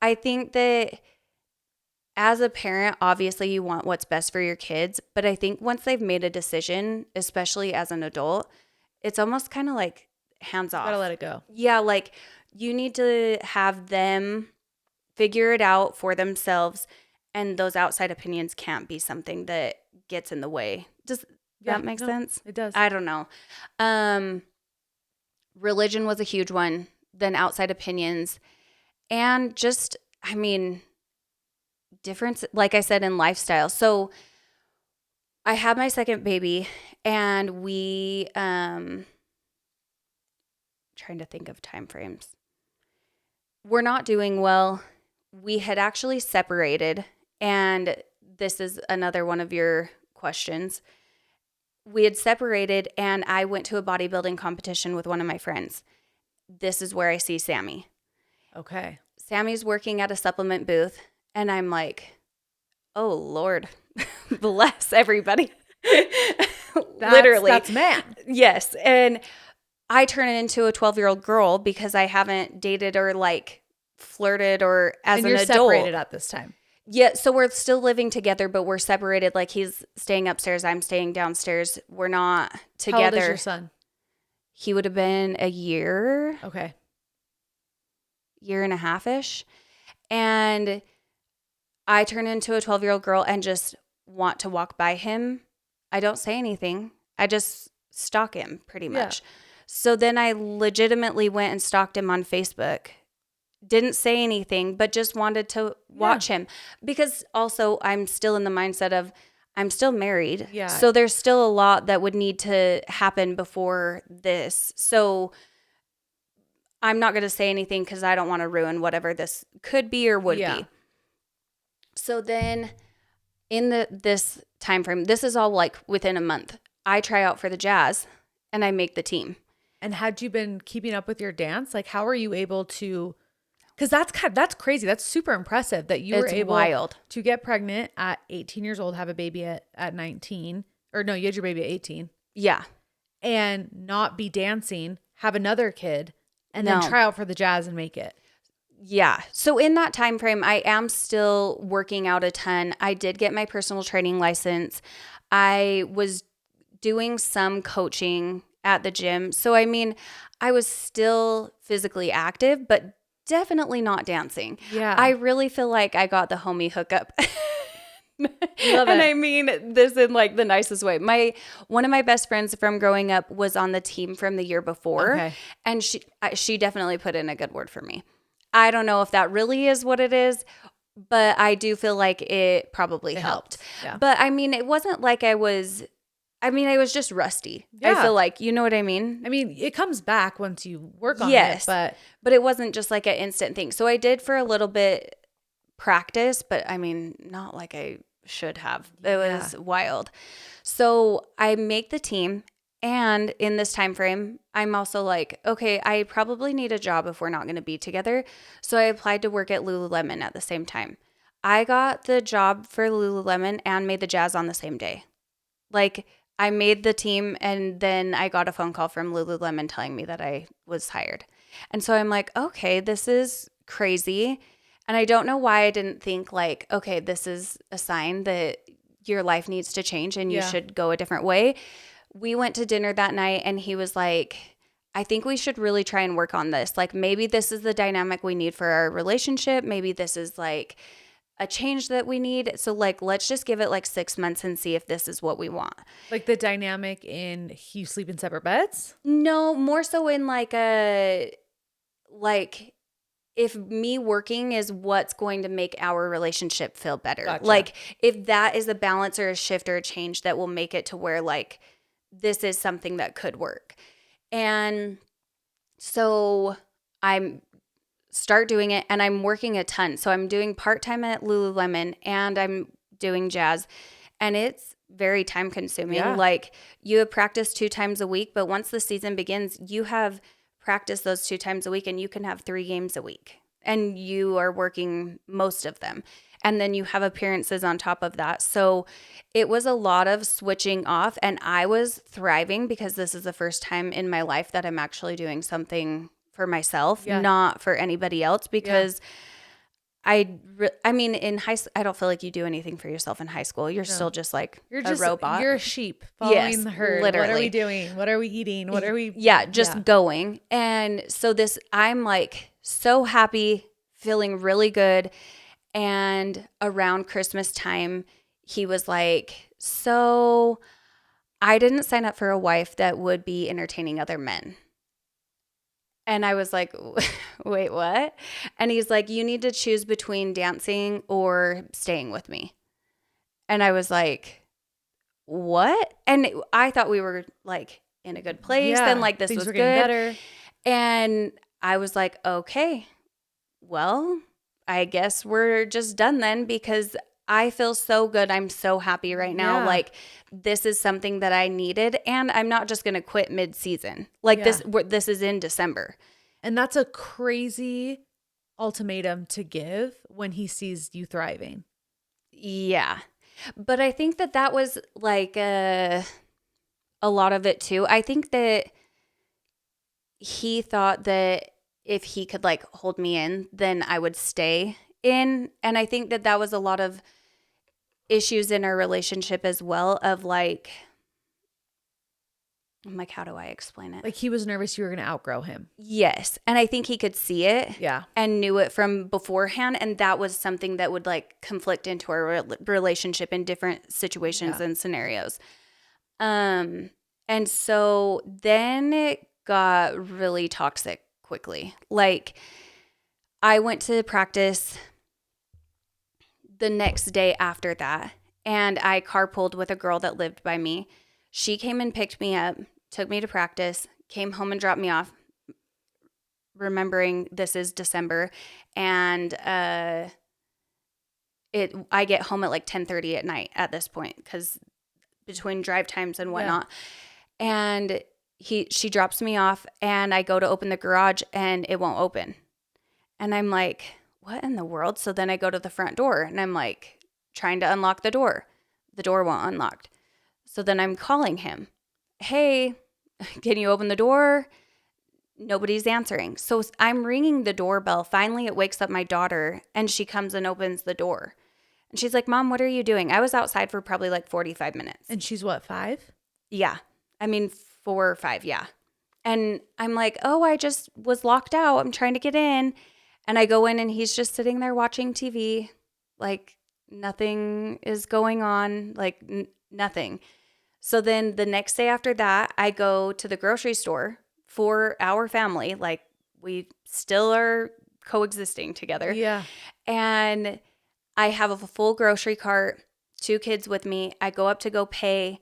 I think that as a parent, obviously you want what's best for your kids. But I think once they've made a decision, especially as an adult, it's almost kind of like hands off. Gotta let it go. Yeah, like, you need to have them figure it out for themselves. And those outside opinions can't be something that gets in the way. Does that make sense? It does. I don't know. Religion was a huge one. Then outside opinions. And just, I mean, difference, like I said, in lifestyle. So I had my second baby, and we, trying to think of time frames. We're not doing well. We had actually separated. And this is another one of your questions. We had separated, and I went to a bodybuilding competition with one of my friends. This is where I see Sammy. Okay. Sammy's working at a supplement booth, and I'm like, oh, Lord, bless everybody. Literally. That's man. Yes. And I turn into a 12-year-old girl because I haven't dated or like flirted or as an adult. And you're separated at this time. Yeah, so we're still living together, but we're separated. Like, he's staying upstairs, I'm staying downstairs. We're not together. How old is your son? He would have been a year. Okay. Year and a half-ish. And I turn into a 12-year-old girl and just want to walk by him. I don't say anything. I just stalk him pretty much. Yeah. So then I legitimately went and stalked him on Facebook. Didn't say anything, but just wanted to watch him. Because also, I'm still in the mindset of, I'm still married. Yeah. So there's still a lot that would need to happen before this. So I'm not going to say anything because I don't want to ruin whatever this could be or would be. So then in this time frame, this is all like within a month, I try out for the Jazz and I make the team. And had you been keeping up with your dance? Like, how are you able to... Because that's crazy. That's super impressive that you were able to get pregnant at 18 years old, have a baby at 19. Or no, you had your baby at 18. Yeah. And not be dancing, have another kid, and then try out for the Jazz and make it. Yeah. So in that time frame, I am still working out a ton. I did get my personal training license. I was doing some coaching at the gym. So, I mean, I was still physically active, but definitely not dancing. Yeah. I really feel like I got the homie hookup. Love and it. I mean this in like the nicest way. One of my best friends from growing up was on the team from the year before. Okay. And she definitely put in a good word for me. I don't know if that really is what it is, but I do feel like it probably helped. Yeah. But I mean, it wasn't like I was just rusty. Yeah. I feel like, you know what I mean? I mean, it comes back once you work on it, but it wasn't just like an instant thing. So I did for a little bit practice, but I mean, not like I should have. It was wild. So I make the team, and in this time frame, I'm also like, okay, I probably need a job if we're not going to be together. So I applied to work at Lululemon at the same time. I got the job for Lululemon and made the Jazz on the same day. Like, I made the team, and then I got a phone call from Lululemon telling me that I was hired. And so I'm like, okay, this is crazy. And I don't know why I didn't think like, okay, this is a sign that your life needs to change and you Yeah. should go a different way. We went to dinner that night and he was like, I think we should really try and work on this. Like maybe this is the dynamic we need for our relationship. Maybe this is like a change that we need. So like, let's just give it like 6 months and see if this is what we want. Like the dynamic in you sleep in separate beds? No, more so in like if me working is what's going to make our relationship feel better. Gotcha. Like if that is a balance or a shift or a change that will make it to where like this is something that could work. And so I'm start doing it and I'm working a ton. So I'm doing part-time at Lululemon and I'm doing jazz and it's very time consuming. Yeah. Like you have practice 2 times a week, but once the season begins, you have practice those 2 times a week and you can have 3 games a week and you are working most of them. And then you have appearances on top of that. So it was a lot of switching off and I was thriving because this is the first time in my life that I'm actually doing something for myself, Yeah. not for anybody else because I mean, in high school, I don't feel like you do anything for yourself in high school. You're still just like You're a robot. You're a sheep following Yes, the herd. What are we literally. doing? What are we eating? What are we? Just going. And so I'm like so happy, feeling really good. And around Christmas time, he was like, so I didn't sign up for a wife that would be entertaining other men. And I was like, wait, what? And he's like, you need to choose between dancing or staying with me. And I was like, what? And I thought we were like in a good place and like this things was were good. getting better. And I was like, okay, well, I guess we're just done then because I feel so good. I'm so happy right now. Yeah. Like this is something that I needed and I'm not just going to quit mid-season. Like this is in December. And that's a crazy ultimatum to give when he sees you thriving. Yeah. But I think that was like a lot of it too. I think that he thought that if he could like hold me in, then I would stay in. And I think that was a lot of issues in our relationship as well of like, I'm like, how do I explain it? Like he was nervous you were going to outgrow him. Yes. And I think he could see it. Yeah. And knew it from beforehand. And that was something that would like conflict into our relationship in different situations and scenarios. And so then it got really toxic quickly. Like I went to practice the next day after that and I carpooled with a girl that lived by me. She came and picked me up, took me to practice, came home and dropped me off, remembering this is December. And I get home at like 10:30 at night at this point because between drive times and whatnot. Yeah. And she drops me off and I go to open the garage and it won't open. And I'm like, what in the world? So then I go to the front door and I'm like trying to unlock the door. The door won't unlock. So then I'm calling him. Hey, can you open the door? Nobody's answering. So I'm ringing the doorbell. Finally, it wakes up my daughter and she comes and opens the door. And she's like, Mom, what are you doing? I was outside for probably like 45 minutes. And she's what, 5? Yeah. I mean, 4 or 5. Yeah. And I'm like, oh, I just was locked out. I'm trying to get in. And I go in and he's just sitting there watching TV. Like nothing is going on. Like nothing. So then the next day after that, I go to the grocery store for our family. Like we still are coexisting together. Yeah. And I have a full grocery cart, 2 kids with me. I go up to go pay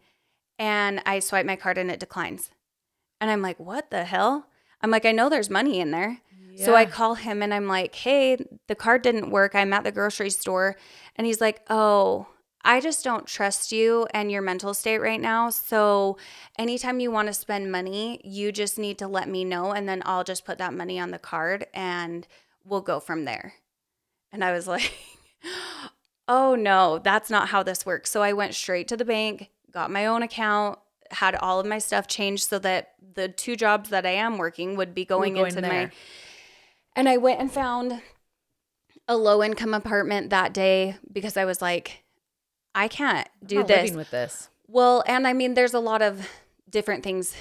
and I swipe my card and it declines. And I'm like, what the hell? I'm like, I know there's money in there. Yeah. So I call him and I'm like, hey, the card didn't work. I'm at the grocery store. And he's like, oh, I just don't trust you and your mental state right now. So anytime you want to spend money, you just need to let me know. And then I'll just put that money on the card and we'll go from there. And I was like, oh no, that's not how this works. So I went straight to the bank, got my own account, had all of my stuff changed so that the 2 jobs that I am working would be going into there. And I went and found a low income apartment that day because I was like, I can't do I'm not this. living with this. Well, and I mean, there's a lot of different things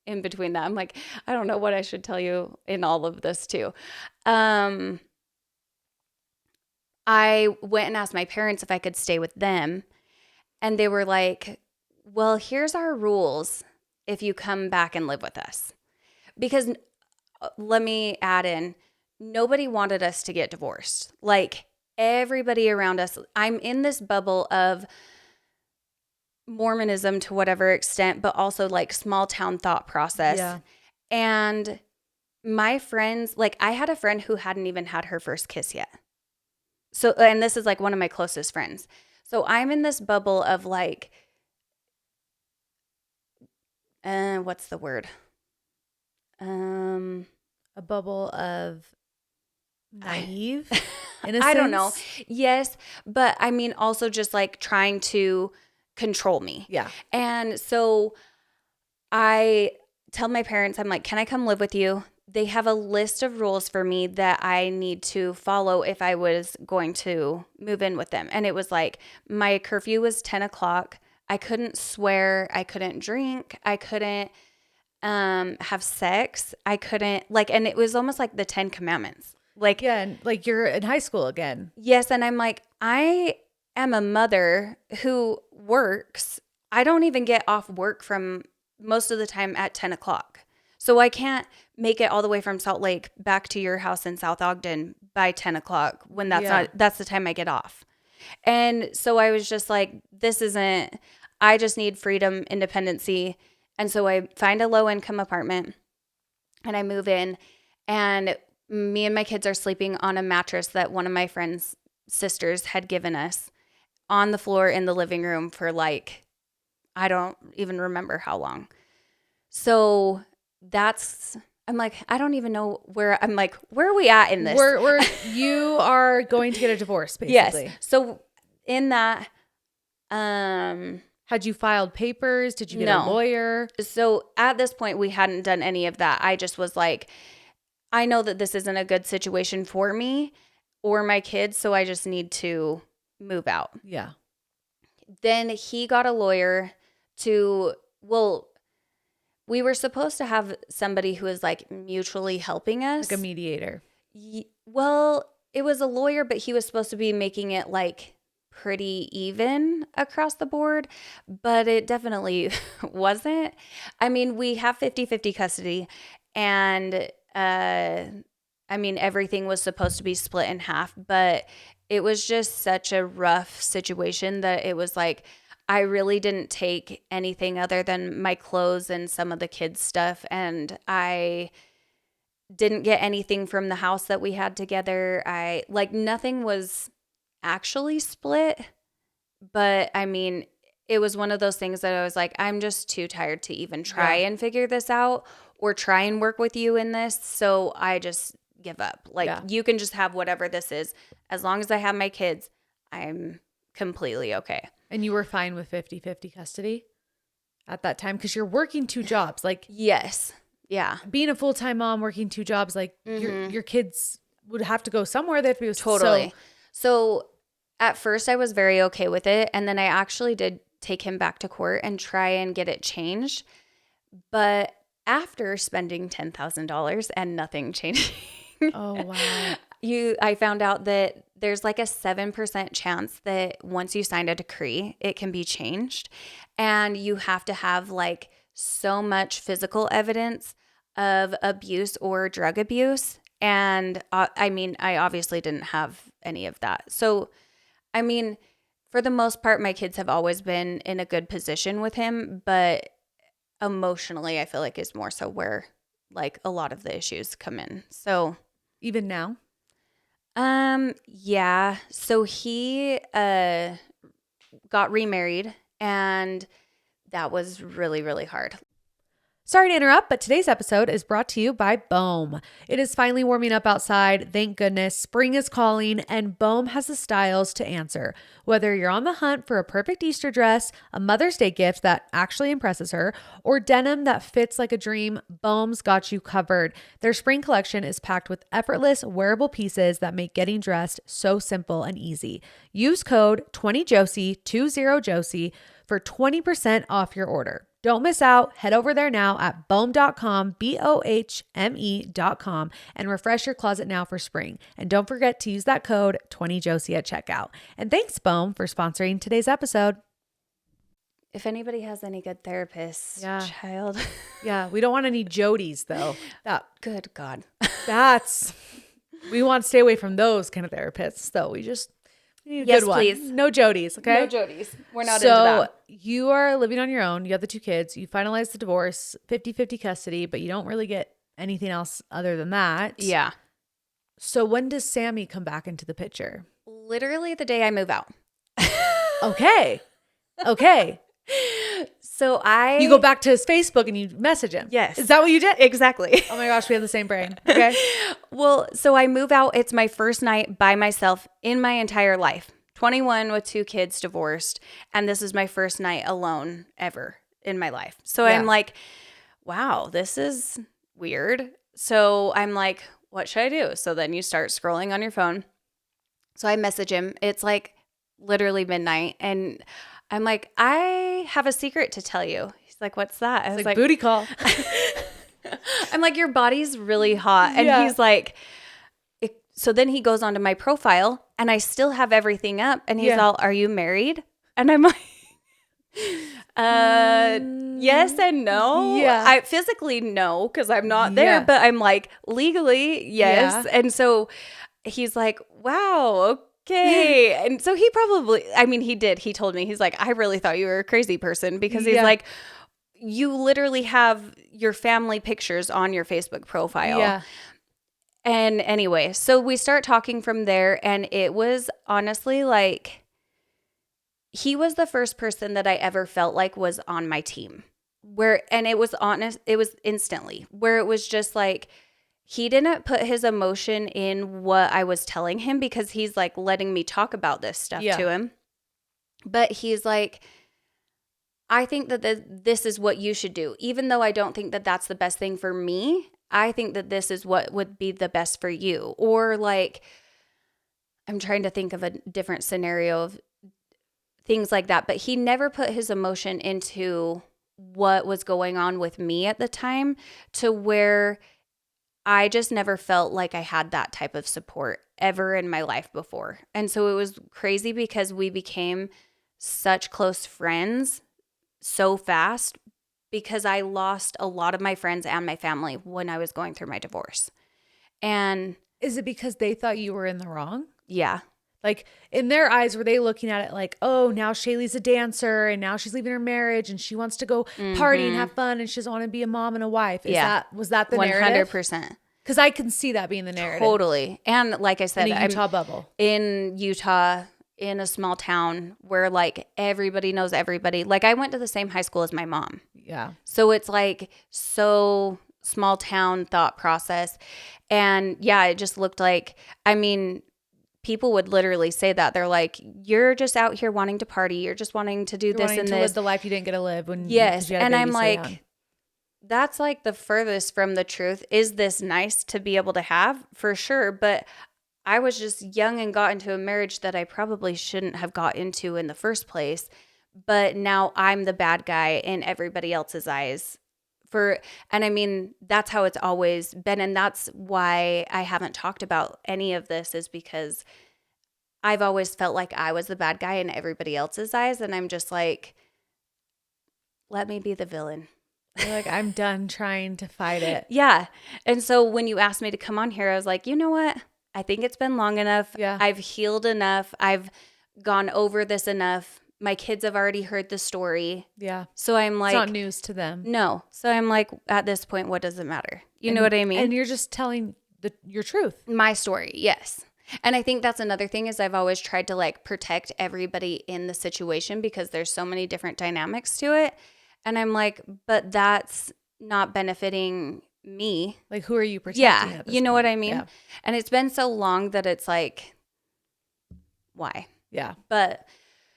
in between that. I'm like, I don't know what I should tell you in all of this too. I went and asked my parents if I could stay with them. And they were like, well, here's our rules if you come back and live with us. Because let me add in, nobody wanted us to get divorced. Like everybody around us, I'm in this bubble of Mormonism to whatever extent, but also like small town thought process. Yeah. And my friends, like I had a friend who hadn't even had her first kiss yet. So, and this is like one of my closest friends. So I'm in this bubble of like, what's the word? A bubble of naive, innocence. I don't know. Yes, but I mean also just like trying to control me. Yeah. And so I tell my parents, I'm like, can I come live with you? They have a list of rules for me that I need to follow if I was going to move in with them. And it was like, my curfew was 10 o'clock. I couldn't swear. I couldn't drink. I couldn't have sex. I couldn't like, and it was almost like the 10 Commandments. Like, Yeah, and like you're in high school again. yes. And I'm like, I am a mother who works. I don't even get off work from most of the time at 10 o'clock. So I can't make it all the way from Salt Lake back to your house in South Ogden by 10 o'clock when that's the time I get off. And so I was just like, I just need freedom, independency. And so I find a low income apartment and I move in, and me and my kids are sleeping on a mattress that one of my friend's sisters had given us on the floor in the living room for like, I don't even remember how long. So I'm like, I don't even know where are we at in this? You are going to get a divorce, basically. Yes. So in that, Had you filed papers? Did you get a lawyer? So at this point, we hadn't done any of that. I just was like, I know that this isn't a good situation for me or my kids, so I just need to move out. Yeah. Then he got a lawyer we were supposed to have somebody who was like mutually helping us. Like a mediator. Well, it was a lawyer, but he was supposed to be making it like pretty even across the board, but it definitely wasn't. I mean, we have 50-50 custody, and I mean, everything was supposed to be split in half, but it was just such a rough situation that it was like, I really didn't take anything other than my clothes and some of the kids' stuff. And I didn't get anything from the house that we had together. Nothing was actually split. But I mean, it was one of those things that I was like, I'm just too tired to even try and figure this out or try and work with you in this. So I just give up. You can just have whatever this is. As long as I have my kids, I'm completely okay. And you were fine with 50-50 custody at that time because you're working two jobs. Like, yes. Yeah. Being a full-time mom, working two jobs, like your kids would have to go somewhere. They have to be totally. So at first I was very okay with it. And then I actually did take him back to court and try and get it changed. But after spending $10,000 and nothing changing. Oh, wow. I found out that there's like a 7% chance that once you sign a decree, it can be changed. And you have to have like so much physical evidence of abuse or drug abuse. And I mean, I obviously didn't have any of that. So, I mean, for the most part, my kids have always been in a good position with him. But emotionally, I feel like is more so where like a lot of the issues come in. So even now? Yeah. So he got remarried, and that was really, really hard. Sorry to interrupt, but today's episode is brought to you by Bohm. It is finally warming up outside. Thank goodness. Spring is calling, and Bohm has the styles to answer. Whether you're on the hunt for a perfect Easter dress, a Mother's Day gift that actually impresses her, or denim that fits like a dream, Bohm's got you covered. Their spring collection is packed with effortless, wearable pieces that make getting dressed so simple and easy. Use code 20Josie, 20Josie, for 20% off your order. Don't miss out. Head over there now at bohm.com, BOHME.com, and refresh your closet now for spring. And don't forget to use that code 20Josie at checkout. And thanks, Bohm, for sponsoring today's episode. If anybody has any good therapists, child. Yeah, we don't want any Jodies, though. Good God. We want to stay away from those kind of therapists, though. We need a yes, good one. Please. No Jodies, okay? No Jodies. We're not into that. So you are living on your own. You have the 2 kids. You finalize the divorce, 50-50 custody, but you don't really get anything else other than that. Yeah. So when does Sammy come back into the picture? Literally the day I move out. Okay. So You go back to his Facebook and you message him. Yes. Is that what you did? Exactly. Oh my gosh, we have the same brain. Okay. Well, so I move out. It's my first night by myself in my entire life. 21 with 2 kids, divorced. And this is my first night alone ever in my life. So I'm like, wow, this is weird. So I'm like, what should I do? So then you start scrolling on your phone. So I message him. It's like literally midnight. And I'm like, I have a secret to tell you. He's like, what's that? I was like, booty call. I'm like, your body's really hot. And he's like, so then he goes onto my profile and I still have everything up. And he's all, are you married? And I'm like, yes and no. Yeah. I physically no, because I'm not there, but I'm like, legally, yes. Yeah. And so he's like, wow, okay. And so he probably, he told me, he's like, I really thought you were a crazy person, because he's like, you literally have your family pictures on your Facebook profile. Yeah. And anyway, so we start talking from there, and it was honestly like, he was the first person that I ever felt like was on my team, and it was honest. It was instantly, where it was just like, he didn't put his emotion in what I was telling him, because he's like letting me talk about this stuff to him. But he's like, I think that this is what you should do. Even though I don't think that that's the best thing for me, I think that this is what would be the best for you. Or like, I'm trying to think of a different scenario of things like that. But he never put his emotion into what was going on with me at the time, to where I just never felt like I had that type of support ever in my life before. And so it was crazy, because we became such close friends so fast, because I lost a lot of my friends and my family when I was going through my divorce. And is it because they thought you were in the wrong? Yeah. Like, in their eyes, were they looking at it like, oh, now SHAILEY's a dancer and now she's leaving her marriage and she wants to go party and have fun and she doesn't want to be a mom and a wife? Was that the narrative? 100%. Because I can see that being the narrative. Totally. And like I said, in a Utah bubble. In Utah, in a small town where like everybody knows everybody. Like, I went to the same high school as my mom. Yeah. So it's like so small town thought process. And yeah, it just looked like, people would literally say that. They're like, you're just out here wanting to party. You're just wanting to do this and this. Live the life you didn't get to live when yes. You had a and baby I'm so like, young. That's like the furthest from the truth. Is this nice to be able to have? For sure. But I was just young and got into a marriage that I probably shouldn't have got into in the first place. But now I'm the bad guy in everybody else's eyes. That's how it's always been. And that's why I haven't talked about any of this, is because I've always felt like I was the bad guy in everybody else's eyes. And I'm just like, let me be the villain. You're like, I'm done trying to fight it. Yeah. And so when you asked me to come on here, I was like, you know what? I think it's been long enough. Yeah. I've healed enough. I've gone over this enough. My kids have already heard the story. Yeah. So I'm like, it's not news to them. No. So I'm like, at this point, what does it matter? You know what I mean? And you're just telling your truth. My story. Yes. And I think that's another thing, is I've always tried to like protect everybody in the situation, because there's so many different dynamics to it. And I'm like, but that's not benefiting me. Like, who are you protecting? Yeah, At this you know point? what I mean? Yeah. And it's been so long that it's like, why? Yeah. But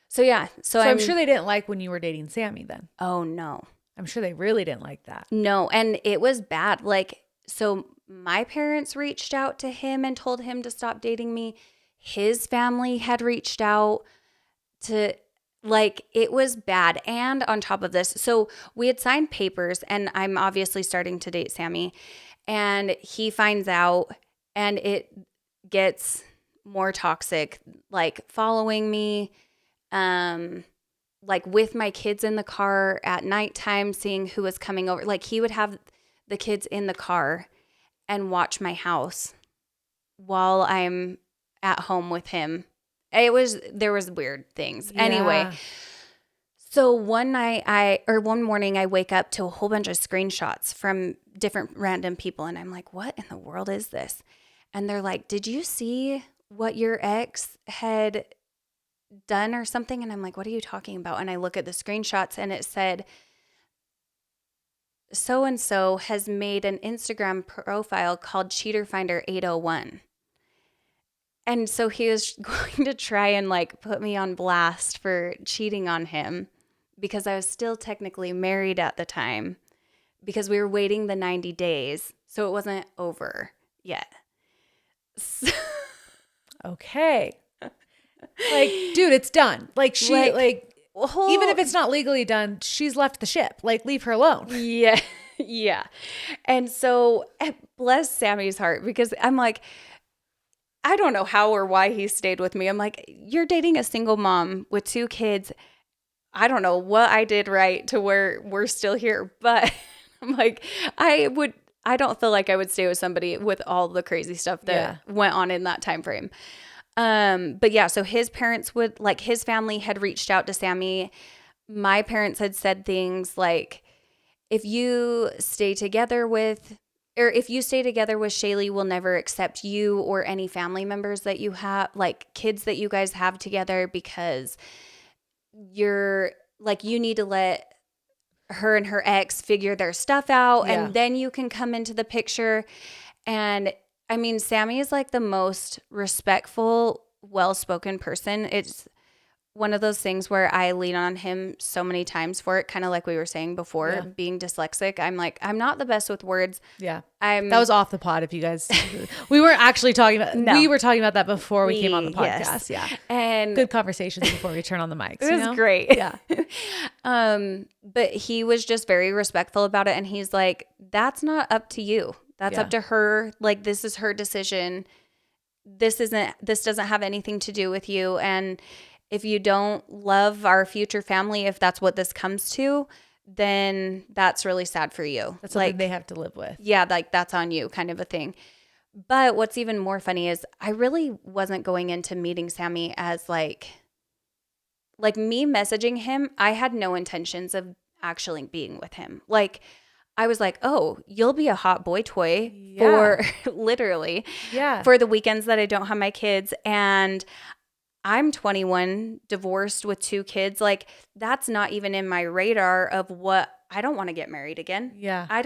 so yeah, So I'm sure they didn't like when you were dating Sammy then. Oh no. I'm sure they really didn't like that. No, and it was bad. Like, so my parents reached out to him and told him to stop dating me. His family had reached out to, like, it was bad. And on top of this, so we had signed papers, and I'm obviously starting to date Sammy, and he finds out, and it gets more toxic, like following me, like with my kids in the car at nighttime, seeing who was coming over. Like, he would have the kids in the car and watch my house while I'm at home with him. There was weird things. Yeah. Anyway, so one morning I wake up to a whole bunch of screenshots from different random people, and I'm like, what in the world is this? And they're like, did you see what your ex had done or something? And I'm like, what are you talking about? And I look at the screenshots, and it said, so-and-so has made an Instagram profile called Cheater Finder 801. And so he was going to try and like put me on blast for cheating on him, because I was still technically married at the time, because we were waiting the 90 days. So it wasn't over yet. So Okay. Like, dude, it's done. Like, she, even if it's not legally done, she's left the ship. Like, leave her alone. Yeah. Yeah. And so, bless Sammy's heart, because I'm like, I don't know how or why he stayed with me. I'm like, you're dating a single mom with 2 kids. I don't know what I did right to where we're still here, but I'm like, I don't feel like I would stay with somebody with all the crazy stuff that went on in that time frame. But yeah, so his parents his family had reached out to Sammy. My parents had said things like, if you stay together with SHAILEY, we'll never accept you or any family members that you have, like kids that you guys have together, because you're like, you need to let her and her ex figure their stuff out, and then you can come into the picture. And I mean, Sammy is like the most respectful, well-spoken person. It's one of those things where I lean on him so many times for it, kind of like we were saying before, being dyslexic. I'm like, I'm not the best with words. Yeah. That was off the pod, if you guys, we weren't actually talking about, we were talking about that before we came on the podcast. Yes. Yeah. And good conversations before we turn on the mics. It was great. Yeah. But he was just very respectful about it. And he's like, that's not up to you. That's up to her. Like, this is her decision. This doesn't have anything to do with you. And if you don't love our future family, if that's what this comes to, then that's really sad for you. That's something they have to live with. Yeah, like that's on you, kind of a thing. But what's even more funny is I really wasn't going into meeting Sammy as like me messaging him. I had no intentions of actually being with him. Like, I was like, oh, you'll be a hot boy toy for literally for the weekends that I don't have my kids. And I'm 21, divorced with 2 kids. Like, that's not even in my radar of what, I don't want to get married again. Yeah. I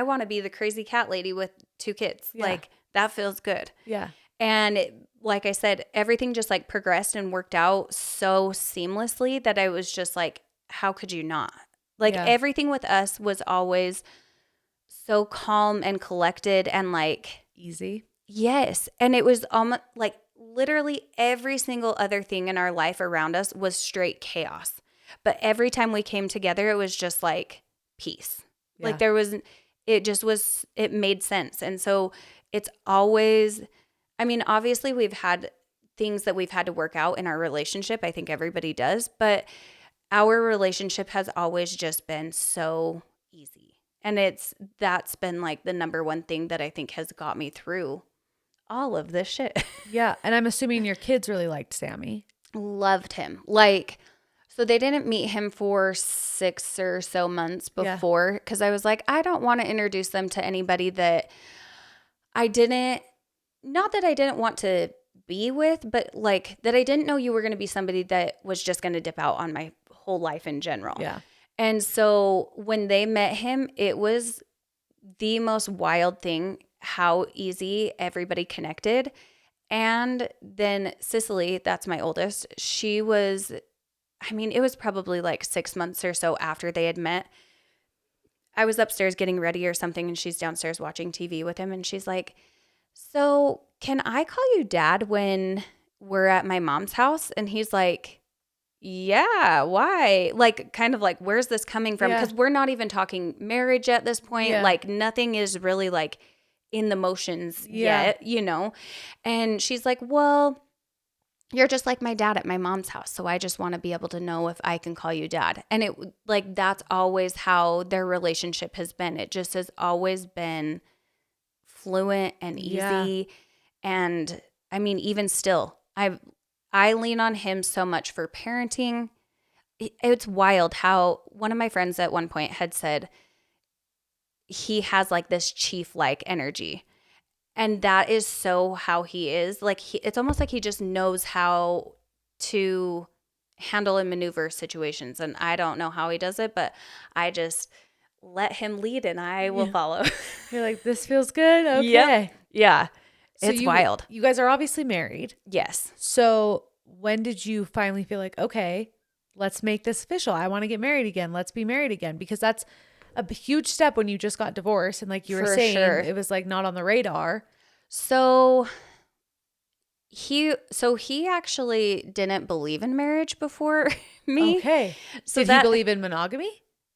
want to be the crazy cat lady with 2 kids. Yeah. Like, that feels good. Yeah. And like I said, everything just like progressed and worked out so seamlessly that I was just like, how could you not? Like, everything with us was always so calm and collected and like easy. Yes. And it was almost like literally every single other thing in our life around us was straight chaos. But every time we came together, it was just like peace. Yeah. Like it made sense. And so it's always, I mean, obviously we've had things that we've had to work out in our relationship. I think everybody does. But our relationship has always just been so easy. And that's been like the number one thing that I think has got me through all of this shit. Yeah. And I'm assuming your kids really liked Sammy. Loved him. Like, so they didn't meet him for 6 or so months before, because I was like, I don't want to introduce them to anybody that not that I didn't want to be with, but like that I didn't know you were going to be somebody that was just going to dip out on my whole life in general. Yeah. And so when they met him, it was the most wild thing how easy everybody connected. And then Cicely, that's my oldest, she was, I mean, it was probably like 6 months or so after they had met. I was upstairs getting ready or something, and she's downstairs watching TV with him. And she's like, so can I call you dad when we're at my mom's house? And he's like, yeah, why? Like, kind of like, where's this coming from? Because we're not even talking marriage at this point. Yeah. Like, nothing is really like in the motions yet, you know? And she's like, well, you're just like my dad at my mom's house. So I just want to be able to know if I can call you dad. And it, like, that's always how their relationship has been. It just has always been fluent and easy. Yeah. And I mean, even still, I lean on him so much for parenting. It's wild how one of my friends at one point had said he has like this chief-like energy. And that is so how he is. Like, it's almost like he just knows how to handle and maneuver situations. And I don't know how he does it, but I just let him lead and I will follow. You're like, this feels good. Okay. Yep. Yeah. So It's wild. You guys are obviously married. Yes. So when did you finally feel like, okay, let's make this official. I want to get married again. Let's be married again. Because that's a huge step when you just got divorced. And like you were For saying, sure. it was like not on the radar. So he actually didn't believe in marriage before me. Okay. So Did he believe in monogamy?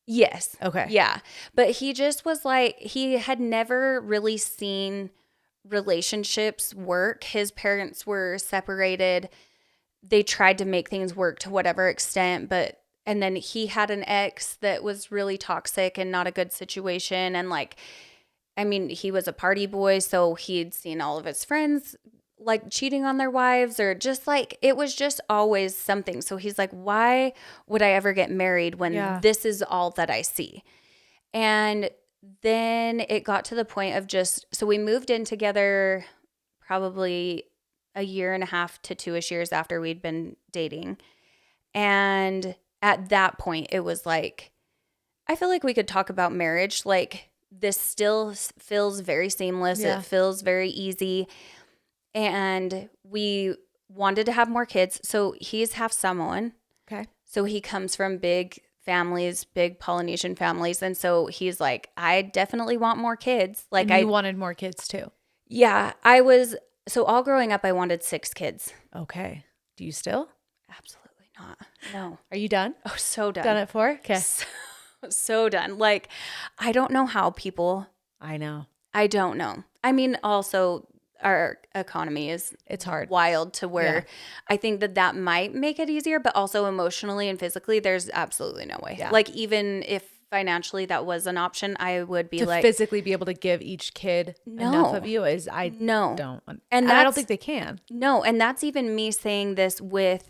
Yes. Okay. Yeah. But he just was like, he had never really seen relationships work. His parents were separated. They tried to make things work to whatever extent, and then he had an ex that was really toxic and not a good situation. And like, I mean, he was a party boy, so he'd seen all of his friends like cheating on their wives, or just like, it was just always something. So he's like, why would I ever get married when this is all that I see? And then it got to the point of so we moved in together probably a year and a half to 2-ish years after we'd been dating. And at that point, it was like, I feel like we could talk about marriage. Like, this still feels very seamless. Yeah. It feels very easy. And we wanted to have more kids. So he's half Samoan. Okay. So he comes from big families, big Polynesian families. And so he's like, I definitely want more kids. Like, and you wanted more kids too. Yeah. So all growing up, I wanted 6 kids. Okay. Do you still? Absolutely not. No. Are you done? Oh, so done. Done at 4? Okay. So done. Like, I don't know how people. I know. I don't know. I mean, also, our economy it's hard, wild to where I think that might make it easier, but also emotionally and physically, there's absolutely no way. Yeah. Like, even if financially that was an option, I would be to physically be able to give each kid enough of you don't. And I don't think they can. No. And that's even me saying this with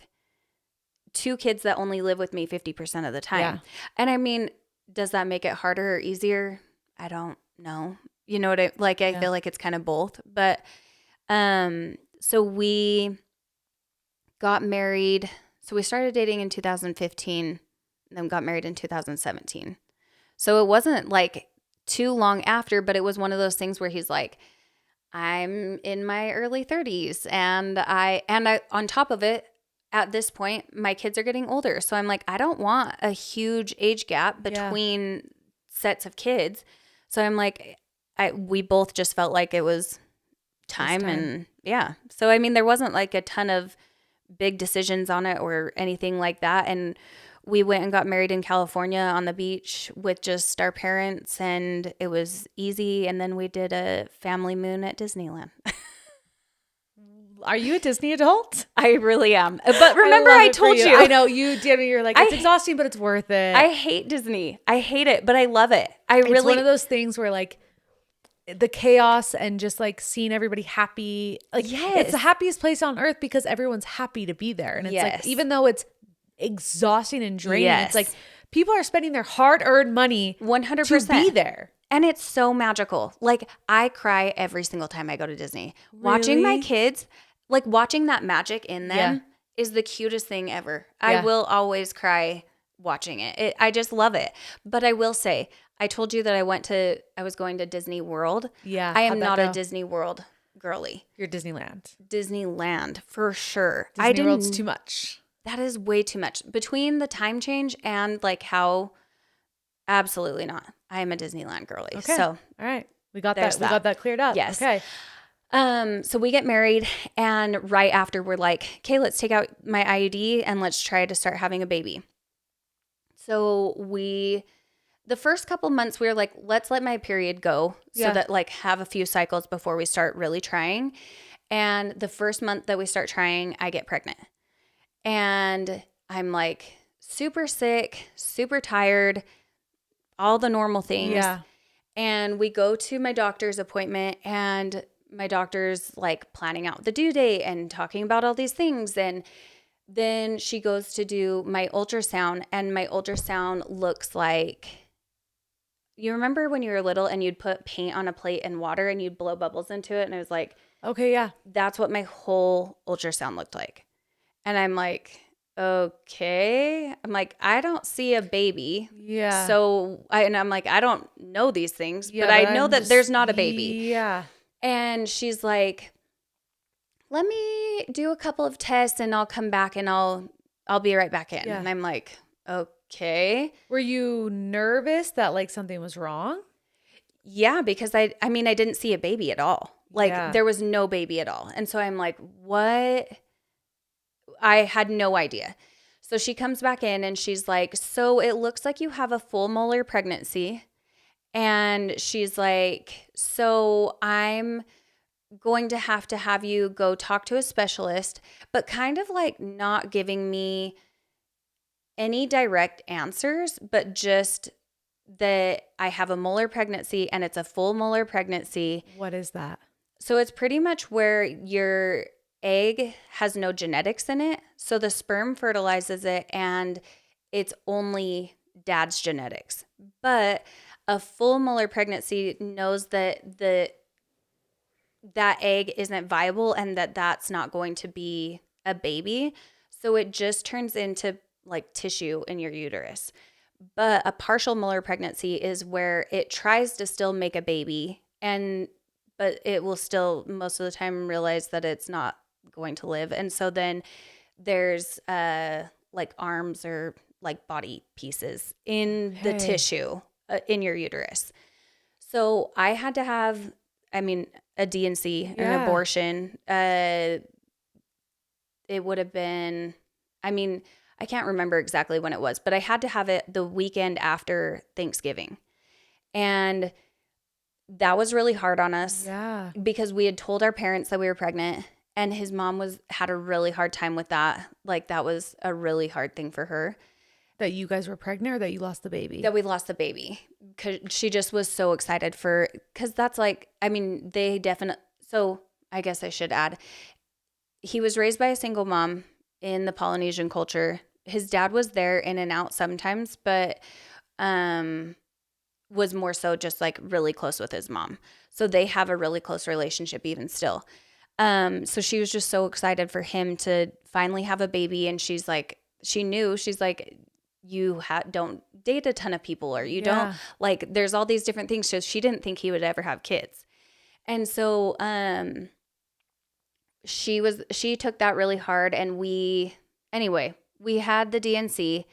2 kids that only live with me 50% of the time. Yeah. And I mean, does that make it harder or easier? I don't know. You know what I feel like it's kind of both. But so we got married. So we started dating in 2015 and then got married in 2017. So it wasn't like too long after, but it was one of those things where he's like, I'm in my early 30s and I on top of it, at this point, my kids are getting older. So I'm like, I don't want a huge age gap between sets of kids. So I'm like, we both just felt like it was time. And so I mean, there wasn't like a ton of big decisions on it or anything like that. And we went and got married in California on the beach with just our parents, and it was easy. And then we did a family moon at Disneyland. Are you a Disney adult? I really am. But remember, I told you. I know you did. You're like, it's exhausting, but it's worth it. I hate Disney. I hate it, but I love it. It's one of those things where like the chaos and just like seeing everybody happy. Like, it's the happiest place on earth because everyone's happy to be there. And it's like, even though it's exhausting and draining, it's like people are spending their hard-earned money 100% to be there. And it's so magical. Like, I cry every single time I go to Disney. Really? Watching my kids, like watching that magic in them is the cutest thing ever. I will always cry watching it. I just love it. But I will say, I told you that I was going to Disney World. Yeah. I am how'd that not a go? Disney World girly. You're Disneyland. Disneyland for sure. Disney World's too much. That is way too much. Between the time change and like how, absolutely not. I am a Disneyland girly. Okay. So all right. We got there's that. We got that cleared up. Yes. Okay. So we get married, and right after we're like, okay, let's take out my IUD and let's try to start having a baby. So the first couple months we were like, let's let my period go so that like have a few cycles before we start really trying. And the first month that we start trying, I get pregnant. And I'm like super sick, super tired, all the normal things. Yeah. And we go to my doctor's appointment, and my doctor's like planning out the due date and talking about all these things. And then she goes to do my ultrasound, and my ultrasound looks like, you remember when you were little and you'd put paint on a plate and water and you'd blow bubbles into it? And it was like, okay, yeah. That's what my whole ultrasound looked like. And I'm like, okay. I'm like, I don't see a baby. Yeah. So I'm like, I don't know these things, Yeah, but I know that there's not a baby. Yeah. And she's like, let me do a couple of tests and I'll come back and I'll be right back in. Yeah. And I'm like, okay. Were you nervous that like something was wrong? Yeah, because I didn't see a baby at all. Like there was no baby at all. And so I'm like, what? I had no idea. So she comes back in and she's like, so it looks like you have a full molar pregnancy. And she's like, so I'm going to have you go talk to a specialist, but kind of like not giving me any direct answers, but just that I have a molar pregnancy and it's a full molar pregnancy. What is that? So it's pretty much where your egg has no genetics in it. So the sperm fertilizes it and it's only dad's genetics. But a full molar pregnancy knows that that egg isn't viable and that's not going to be a baby. So it just turns into like tissue in your uterus. But a partial molar pregnancy is where it tries to still make a baby, but it will still most of the time realize that it's not going to live. And so then there's like arms or like body pieces in the tissue in your uterus. So I had to have, a D&C, an abortion. It would have been, I can't remember exactly when it was, but I had to have it the weekend after Thanksgiving. And that was really hard on us because we had told our parents that we were pregnant, and his mom had a really hard time with that. Like that was a really hard thing for her. That you guys were pregnant or that you lost the baby? That we lost the baby. Because she just was so excited because that's like, they definitely, so I guess I should add, he was raised by a single mom in the Polynesian culture. His dad was there in and out sometimes, but was more so just like really close with his mom. So they have a really close relationship even still. So she was just so excited for him to finally have a baby. And she's like, you don't date a ton of people, or you don't like, there's all these different things. So she didn't think he would ever have kids. And so she took that really hard, and we had the D&C,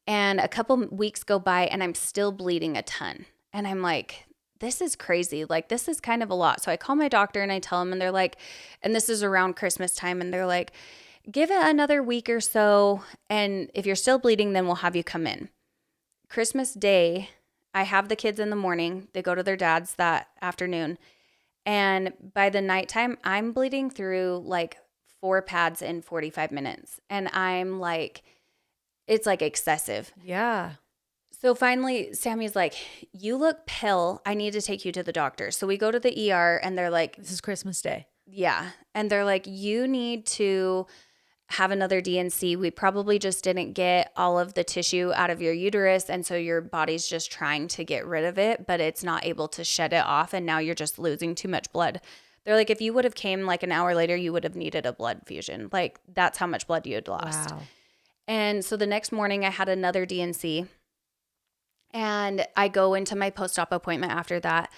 and a couple weeks go by and I'm still bleeding a ton. And I'm like, this is crazy. Like, this is kind of a lot. So I call my doctor and I tell him, and they're like, and this is around Christmas time, and they're like, give it another week or so, and if you're still bleeding, then we'll have you come in. Christmas Day, I have the kids in the morning. They go to their dad's that afternoon. And by the nighttime, I'm bleeding through like 4 pads in 45 minutes. And I'm like, it's like excessive. Yeah. So finally, Sammy's like, you look pale. I need to take you to the doctor. So we go to the ER, and they're like, this is Christmas Day. Yeah. And they're like, you need to have another D&C. We probably just didn't get all of the tissue out of your uterus. And so your body's just trying to get rid of it, but it's not able to shed it off. And now you're just losing too much blood. They're like, if you would have came like an hour later, you would have needed a blood fusion. Like, that's how much blood you had lost. Wow. And so the next morning I had another DNC, and I go into my post-op appointment after that.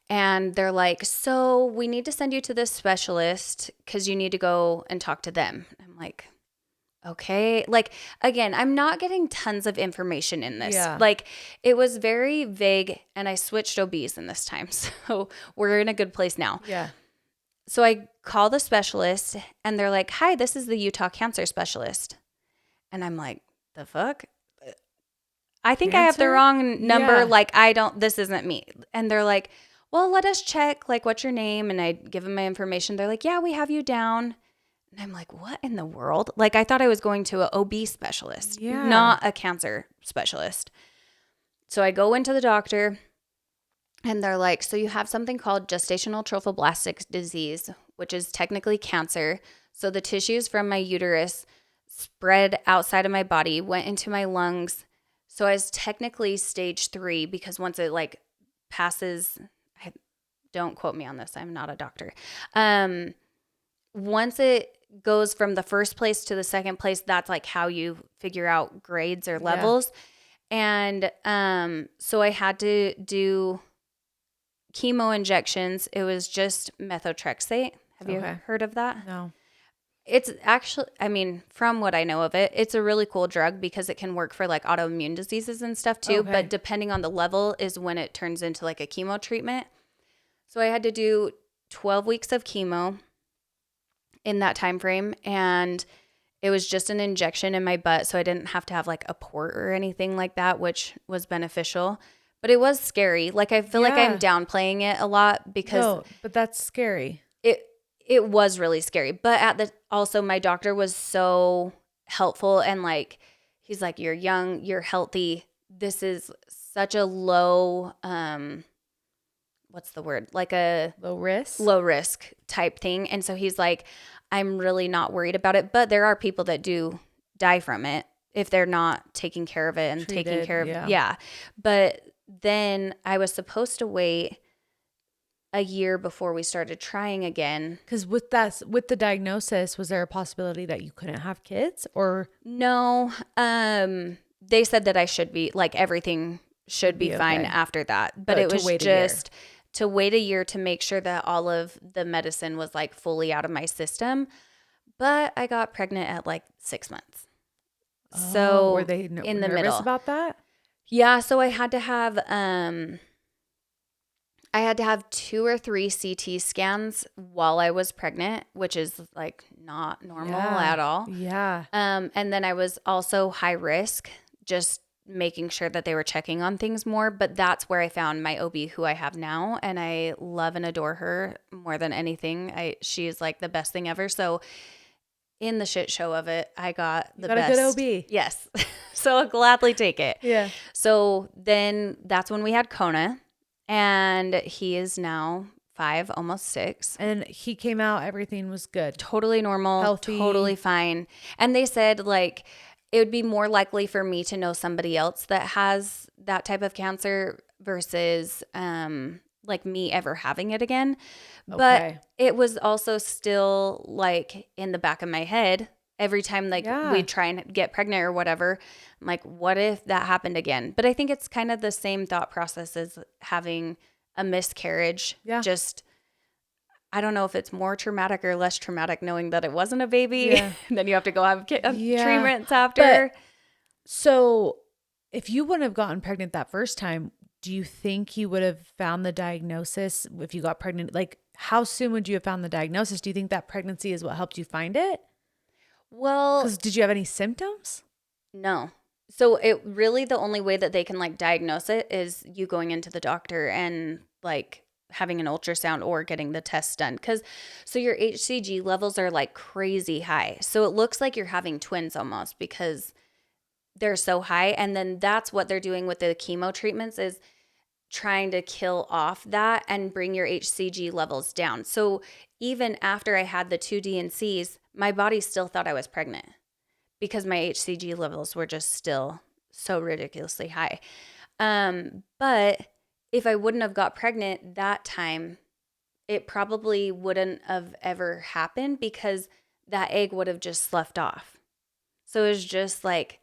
And they're like, so we need to send you to this specialist because you need to go and talk to them. I'm like, okay. Like, again, I'm not getting tons of information in this. Yeah. Like, it was very vague, and I switched OBs in this time. So we're in a good place now. Yeah. So I call the specialist, and they're like, hi, this is the Utah cancer specialist. And I'm like, the fuck? I think I have the Cancer? wrong number. Yeah. Like, this isn't me. And they're like, well, let us check. Like, what's your name? And I give them my information. They're like, yeah, we have you down. And I'm like, what in the world? Like, I thought I was going to an OB specialist, Yeah. not a cancer specialist. So I go into the doctor, and they're like, so you have something called gestational trophoblastic disease, which is technically cancer. So the tissues from my uterus spread outside of my body, went into my lungs. So I was technically stage 3 because once it like passes, don't quote me on this, I'm not a doctor. Once it goes from the first place to the second place, that's like how you figure out grades or levels. Yeah. And so I had to do chemo injections. It was just methotrexate. Have you heard of that? No. It's actually, I mean, from what I know of it, it's a really cool drug because it can work for like autoimmune diseases and stuff too. Okay. But depending on the level is when it turns into like a chemo treatment. So I had to do 12 weeks of chemo in that time frame, and it was just an injection in my butt, so I didn't have to have like a port or anything like that, which was beneficial. But it was scary. Like, I feel like I'm downplaying it a lot because No, but that's scary. It was really scary. But also my doctor was so helpful, and like, he's like, you're young, you're healthy. This is such a low, what's the word? Like a low risk type thing. And so he's like, I'm really not worried about it. But there are people that do die from it if they're not taking care of it and taking care of it. Yeah. But then I was supposed to wait a year before we started trying again. Because with the diagnosis, was there a possibility that you couldn't have kids or? No. They said that I should be, like, everything should be fine after that. But it was just to wait a year to make sure that all of the medicine was like fully out of my system. But I got pregnant at like 6 months. So were they in the nervous middle about that? Yeah. So I had to have 2 or 3 CT scans while I was pregnant, which is like not normal at all. Yeah. And then I was also high risk, just making sure that they were checking on things more. But that's where I found my OB, who I have now, and I love and adore her more than anything. She is like the best thing ever. So in the shit show of it, I got the best. A good OB. Yes. So I'll gladly take it. Yeah. So then that's when we had Kona, and he is now 5, almost 6. And he came out, everything was good. Totally normal, healthy, totally fine. And they said like it would be more likely for me to know somebody else that has that type of cancer versus like me ever having it again. Okay. But it was also still like in the back of my head every time like we'd try and get pregnant or whatever. I'm like, what if that happened again? But I think it's kind of the same thought process as having a miscarriage. Yeah. Just, I don't know if it's more traumatic or less traumatic knowing that it wasn't a baby. Yeah. And then you have to go have treatments after. But, so if you wouldn't have gotten pregnant that first time, do you think you would have found the diagnosis if you got pregnant? Like, how soon would you have found the diagnosis? Do you think that pregnancy is what helped you find it? Well, because did you have any symptoms? No. So it really, the only way that they can like diagnose it is you going into the doctor and like having an ultrasound or getting the test done. So your HCG levels are like crazy high. So it looks like you're having twins almost because they're so high. And then that's what they're doing with the chemo treatments is trying to kill off that and bring your HCG levels down. So even after I had the 2 DNCs, my body still thought I was pregnant because my HCG levels were just still so ridiculously high. But if I wouldn't have got pregnant that time, it probably wouldn't have ever happened because that egg would have just sloughed off. So it was just like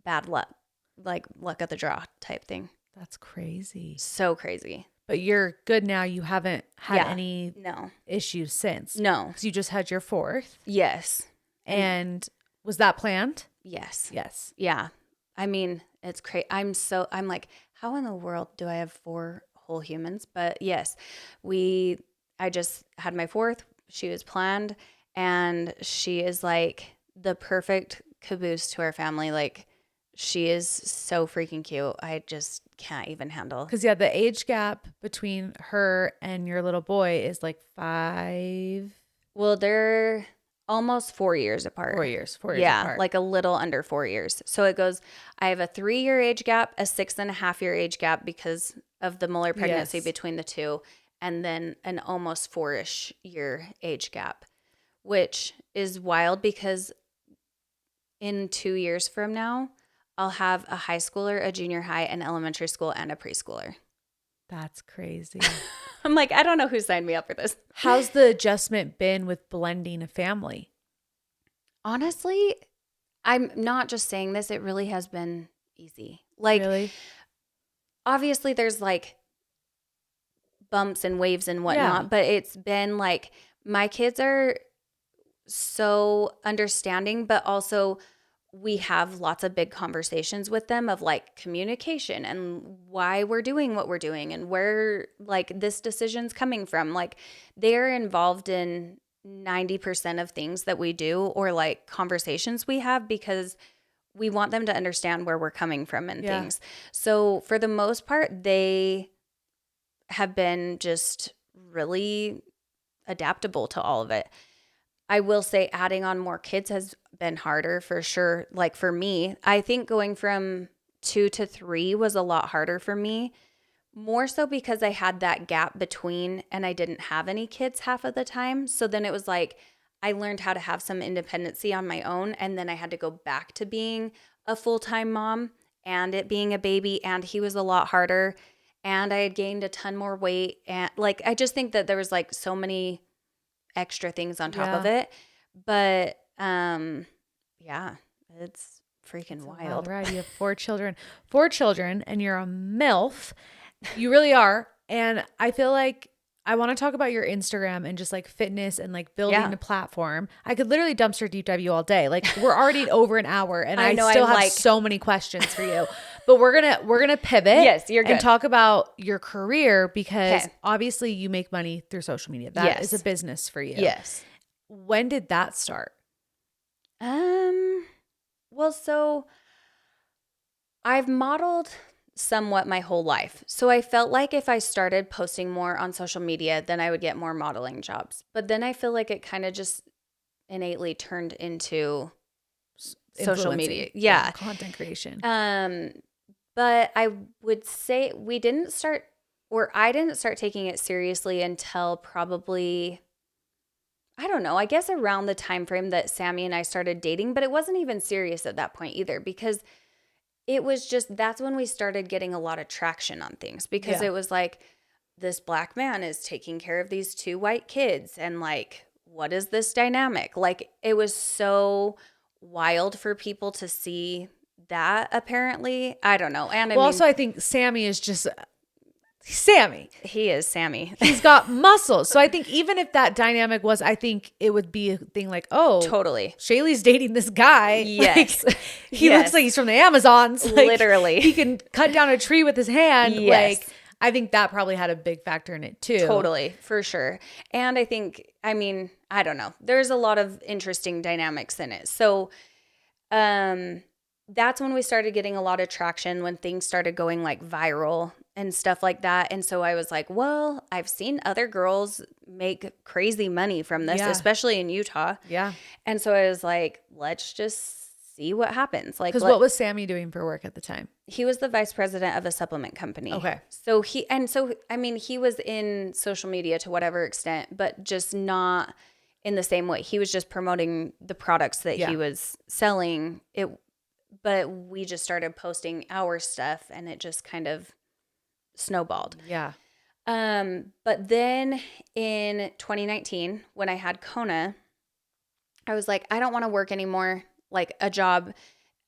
bad luck, like luck of the draw type thing. That's crazy. So crazy. But you're good now. You haven't had any No. issues since. No. Because you just had your fourth. Yes. And was that planned? Yes. Yes. Yeah. I mean, it's crazy. I'm like, how in the world do I have 4 whole humans? But yes, I just had my fourth. She was planned, and she is like the perfect caboose to our family. Like, she is so freaking cute. I just can't even handle. Because, yeah, the age gap between her and your little boy is like 5. Well, they're almost 4 years apart. 4 years. 4 years yeah, apart. like a little under 4 years. So it goes, I have a 3-year age gap, a 6.5-year age gap because of the Muller pregnancy Yes. between the two, and then an almost 4-ish year age gap, which is wild because in 2 years from now, I'll have a high schooler, a junior high, an elementary school, and a preschooler. That's crazy. I'm like, I don't know who signed me up for this. How's the adjustment been with blending a family? Honestly, I'm not just saying this. It really has been easy. Like, Really? obviously there's like bumps and waves and whatnot, but it's been like, my kids are so understanding, but also we have lots of big conversations with them of like communication and why we're doing what we're doing and where like this decision's coming from. Like, they're involved in 90% of things that we do or like conversations we have because we want them to understand where we're coming from and things. So for the most part, they have been just really adaptable to all of it. I will say adding on more kids has been harder for sure. Like, for me, I think going from 2 to 3 was a lot harder for me, more so because I had that gap between and I didn't have any kids half of the time. So then it was like I learned how to have some independency on my own, and then I had to go back to being a full-time mom and it being a baby, and he was a lot harder, and I had gained a ton more weight, and like I just think that there was like so many extra things on top of it. But yeah, it's freaking wild. Right. You have 4 children. 4 children, and you're a MILF. You really are. And I feel like I want to talk about your Instagram and just like fitness and like building a platform. I could literally dumpster deep dive you all day. Like, we're already over an hour, and I still have like so many questions for you. But we're gonna pivot. Yes, you're good. And talk about your career, because obviously you make money through social media. That is a business for you. Yes. When did that start? Well, so I've modeled somewhat my whole life. So I felt like if I started posting more on social media, then I would get more modeling jobs. But then I feel like it kind of just innately turned into social media. Yeah. Content creation. But I would say I didn't start taking it seriously until probably, I don't know, I guess around the time frame that Sammy and I started dating, but it wasn't even serious at that point either, because it was just, that's when we started getting a lot of traction on things, because it was like, this black man is taking care of these 2 white kids, and like, what is this dynamic? Like, it was so wild for people to see that, apparently. I don't know. And also, I think Sammy is just Sammy. He is Sammy. He's got muscles. So I think even if that dynamic was, I think it would be a thing like, oh, totally, SHAILEY's dating this guy. Yes. Like, he looks like he's from the Amazons. Like, literally. He can cut down a tree with his hand. Yes. Like, I think that probably had a big factor in it too. Totally, for sure. And I think, I mean, I don't know. There's a lot of interesting dynamics in it. So that's when we started getting a lot of traction, when things started going like viral and stuff like that. And so I was like, well, I've seen other girls make crazy money from this, especially in Utah. Yeah. And so I was like, let's just see what happens. Like, because what was Sammy doing for work at the time? He was the vice president of a supplement company. Okay. So he was in social media to whatever extent, but just not in the same way. He was just promoting the products that he was selling. But we just started posting our stuff, and it just kind of snowballed. Yeah. But then in 2019, when I had Kona, I was like, I don't want to work anymore. like a job.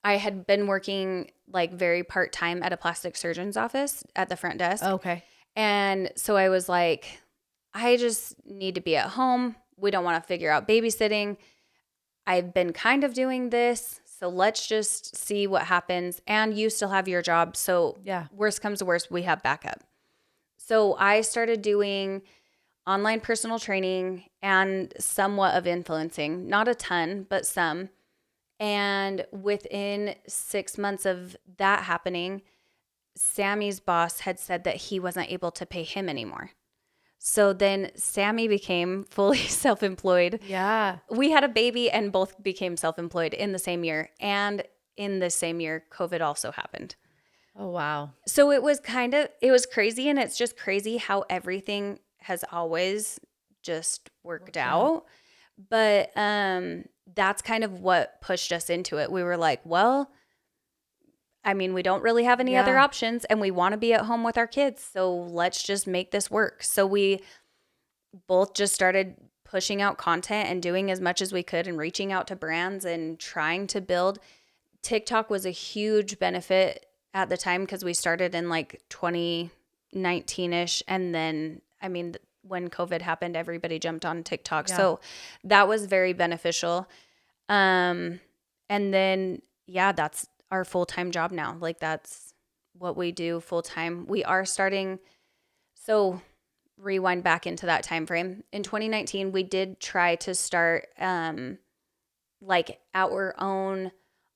I had been working like very part-time at a plastic surgeon's office at the front desk. Okay. And so I was like, I just need to be at home. We don't want to figure out babysitting. I've been kind of doing this, so let's just see what happens. And you still have your job, so worst comes to worst, we have backup. So I started doing online personal training and somewhat of influencing, not a ton, but some. And within 6 months of that happening, Sammy's boss had said that he wasn't able to pay him anymore. So then Sammy became fully self-employed. Yeah. We had a baby and both became self-employed in the same year. And in the same year, COVID also happened. Oh, wow. So it was crazy. And it's just crazy how everything has always just worked out. But that's kind of what pushed us into it. We were like, well, I mean, we don't really have any other options and we want to be at home with our kids. So let's just make this work. So we both just started pushing out content and doing as much as we could and reaching out to brands and trying to build. TikTok was a huge benefit at the time because we started in like 2019-ish. And then, I mean, when COVID happened, everybody jumped on TikTok. Yeah. So that was very beneficial. And then, that's our full-time job now. Like that's what we do full-time. We are starting. So rewind back into that time frame. In 2019, we did try to start like our own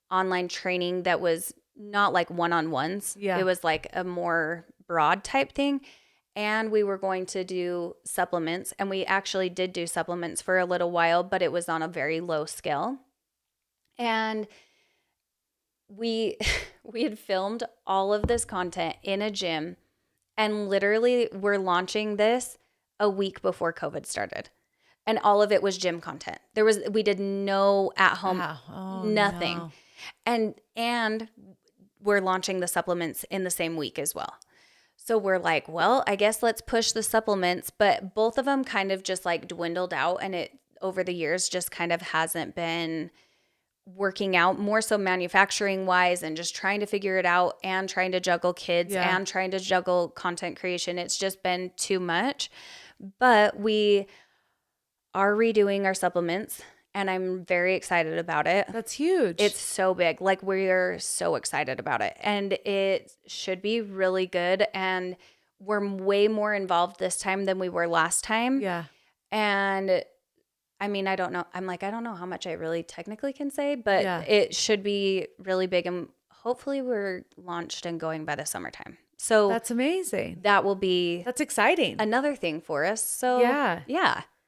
online training that was not like one-on-ones. Yeah. It was like a more broad type thing. And we were going to do supplements. And we actually did do supplements for a little while, but it was on a very low scale. And we had filmed all of this content in a gym and literally we're launching this a week before COVID started. And all of it was gym content. We did no at home, nothing. No. And we're launching the supplements in the same week as well. So we're like, well, I guess let's push the supplements, but both of them kind of just like dwindled out and it over the years just kind of hasn't been working out, more so manufacturing wise and just trying to figure it out and trying to juggle kids and trying to juggle content creation. It's just been too much, but we are redoing our supplements and I'm very excited about it. That's huge. It's so big. Like we're so excited about it and it should be really good. And we're way more involved this time than we were last time. Yeah. And I mean, I don't know. I'm like, I don't know how much I really technically can say, but it should be really big. And hopefully we're launched and going by the summertime. So that's amazing. That's exciting. Another thing for us. So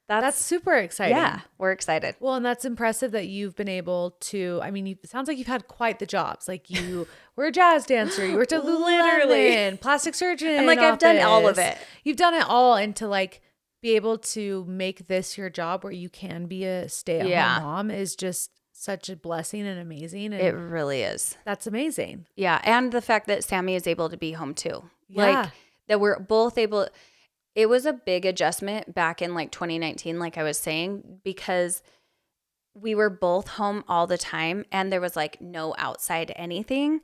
that's super exciting. Yeah, we're excited. Well, and that's impressive that you've been able to, I mean, it sounds like you've had quite the jobs. Like you were a jazz dancer, you worked at Lululemon, plastic surgeon. I'm like, I've done all of it. You've done it all. And to like be able to make this your job where you can be a stay-at-home mom is just such a blessing and amazing. And it really is. That's amazing. Yeah. And the fact that Sammy is able to be home too. Yeah. Like that we're both able. It was a big adjustment back in like 2019, like I was saying, because we were both home all the time and there was like no outside anything.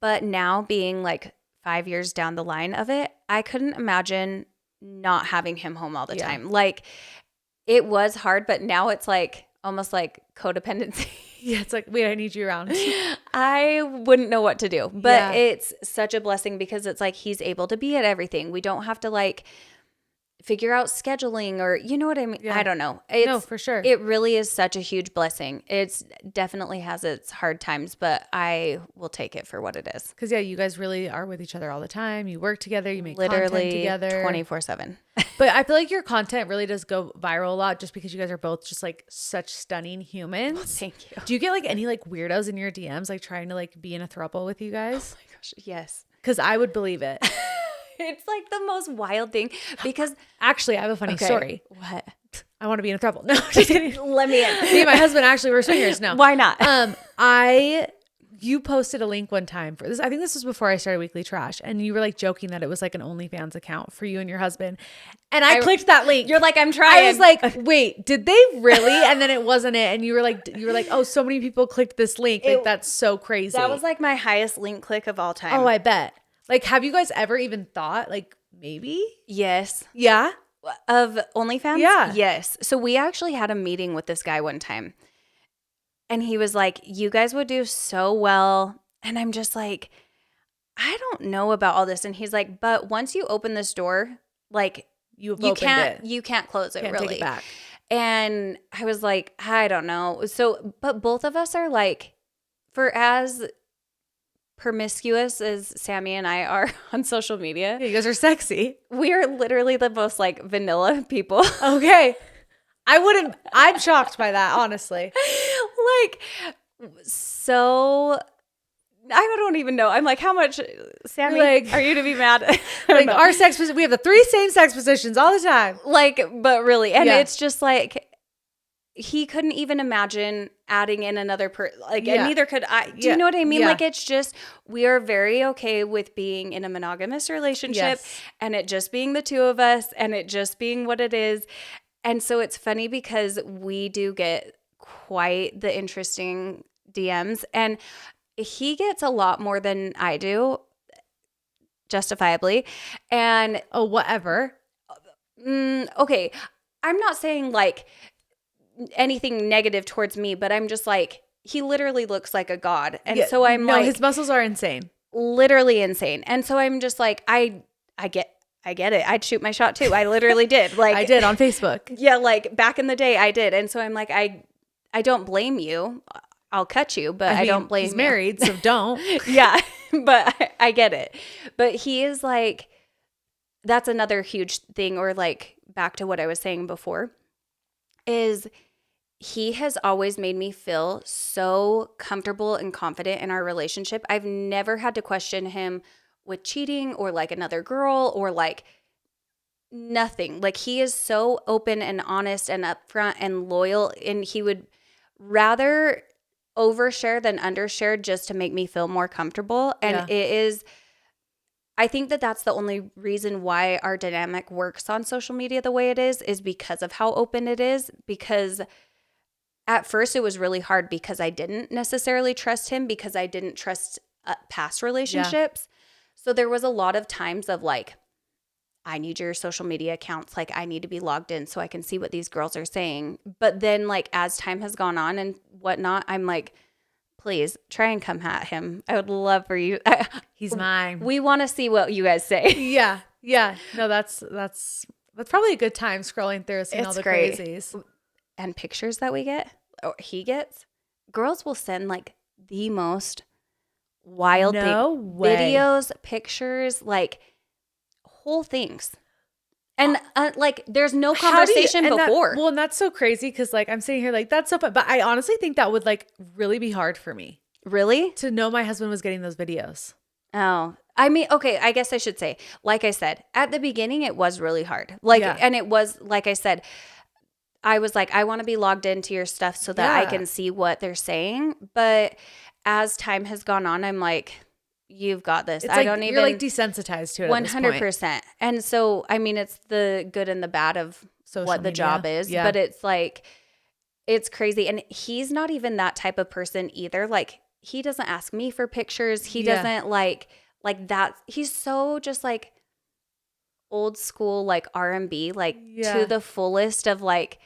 But now being like 5 years down the line of it, I couldn't imagine not having him home all the time. Like it was hard, but now it's like almost like codependency. Yeah, it's like, wait, I need you around. I wouldn't know what to do, but it's such a blessing because it's like he's able to be at everything. We don't have to like figure out scheduling or you know what I mean? Yeah. I don't know. No, for sure. It really is such a huge blessing. It's definitely has its hard times, but I will take it for what it is. Because you guys really are with each other all the time. You work together. You make content together. 24/7. But I feel like your content really does go viral a lot just because you guys are both just like such stunning humans. Oh, thank you. Do you get like any like weirdos in your DMs like trying to like be in a throuple with you guys? Oh my gosh, yes. Because I would believe it. It's like the most wild thing because actually I have a funny story. What? I want to be in a throuple. No, just kidding. Let me in. Me and my husband actually were swingers. No. Why not? you posted a link one time for this. I think this was before I started Weekly Trash. And you were like joking that it was like an OnlyFans account for you and your husband. And I clicked that link. You're like, I'm trying. I was like, wait, did they really? And then it wasn't it. And you were like, oh, so many people clicked this link. Like, that's so crazy. That was like my highest link click of all time. Oh, I bet. Like, have you guys ever even thought like maybe? Yes. Yeah. Of OnlyFans? Yeah. Yes. So we actually had a meeting with this guy one time. And he was like, you guys would do so well. And I'm just like, I don't know about all this. And he's like, but once you open this door, like you can't close it. Can't really take it back. And I was like, I don't know. So, but both of us are like, for as promiscuous as Sammy and I are on social media. Yeah, you guys are sexy. We are literally the most like vanilla people. Okay. I'm shocked by that, honestly. Like, so I don't even know. I'm like, how much, Sammy, like, are you to be mad? Like our sex position, we have the 3 same sex positions all the time. Like, but really, and it's just like, he couldn't even imagine adding in another and neither could I. Do you know what I mean? Yeah. Like, it's just, we are very okay with being in a monogamous relationship and it just being the two of us and it just being what it is. And so it's funny because we do get quite the interesting DMs and he gets a lot more than I do, justifiably. And whatever. Okay. I'm not saying like anything negative towards me, but I'm just like, he literally looks like a god. And so I'm like, his muscles are insane. Literally insane. And so I'm just like, I get it. I'd shoot my shot too. I literally did. Like, I did on Facebook. Yeah, like back in the day I did. And so I'm like, I don't blame you. I'll cut you, but I don't blame you. He's married, so don't. Yeah, but I get it. But he is like, that's another huge thing, or like back to what I was saying before, is he has always made me feel so comfortable and confident in our relationship. I've never had to question him with cheating or like another girl or like nothing. Like, he is so open and honest and upfront and loyal, and he would rather overshare than undershare just to make me feel more comfortable. And it is, I think that that's the only reason why our dynamic works on social media the way it is because of how open it is. Because at first it was really hard because I didn't necessarily trust him, because I didn't trust past relationships. So there was a lot of times of like, I need your social media accounts. Like, I need to be logged in so I can see what these girls are saying. But then like, as time has gone on and whatnot, I'm like, please try and come at him. I would love for you. He's mine. We want to see what you guys say. Yeah. Yeah. No, that's probably a good time scrolling through, seeing all the great. crazies. And pictures that we get, or he gets, girls will send like the most wild videos, pictures, like whole things. And like, there's no conversation before. And that's so crazy because like, I'm sitting here like, that's so fun. But I honestly think that would like really be hard for me. Really? To know my husband was getting those videos. Oh, I mean, okay, I guess I should say, like I said, at the beginning, it was really hard. Like, and it was, like I said, I was like, I want to be logged into your stuff so that I can see what they're saying. But as time has gone on, I'm like, you've got this. You're like desensitized to it. 100%. And so, I mean, it's the good and the bad of social what the media job is, but it's like, it's crazy. And he's not even that type of person either. Like, he doesn't ask me for pictures. He doesn't like that. He's so just like old school, like R&B, like to the fullest of like,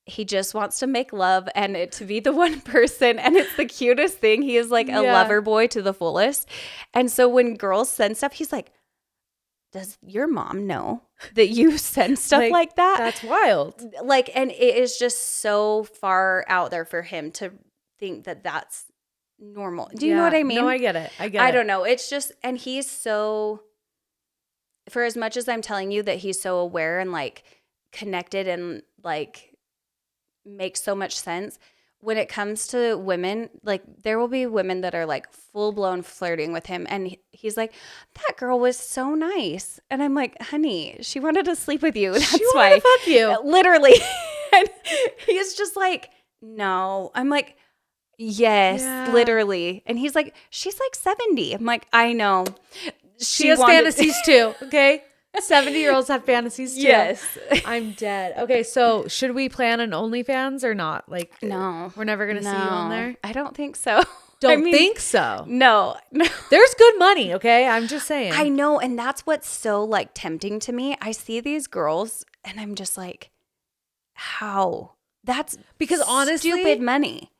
he just wants to make love and it to be the one person. And it's the cutest thing. He is like a lover boy to the fullest. And so when girls send stuff, he's like, does your mom know that you send stuff like that? That's wild. Like, and it is just so far out there for him to think that that's normal. Do you know what I mean? No, I get it. I don't know. It's just, and he's so, for as much as I'm telling you that he's so aware and like connected and like makes so much sense, when it comes to women, like there will be women that are like full blown flirting with him. And he's like, that girl was so nice. And I'm like, honey, she wanted to sleep with you. That's why. She wanted to fuck you. Literally. And he's just like, no. I'm like, Yes, Yeah. literally. And he's like, she's like 70. I'm like, I know. She has fantasies too, okay? 70-year-olds have fantasies too. Yes. I'm dead. Okay, so should we plan an OnlyFans or not? Like, No. we're never going to see you on there? I don't think so. Don't think so. No. There's good money, okay? I'm just saying. I know. And that's what's so like tempting to me. I see these girls and I'm just like, how? That's Because honestly, stupid money.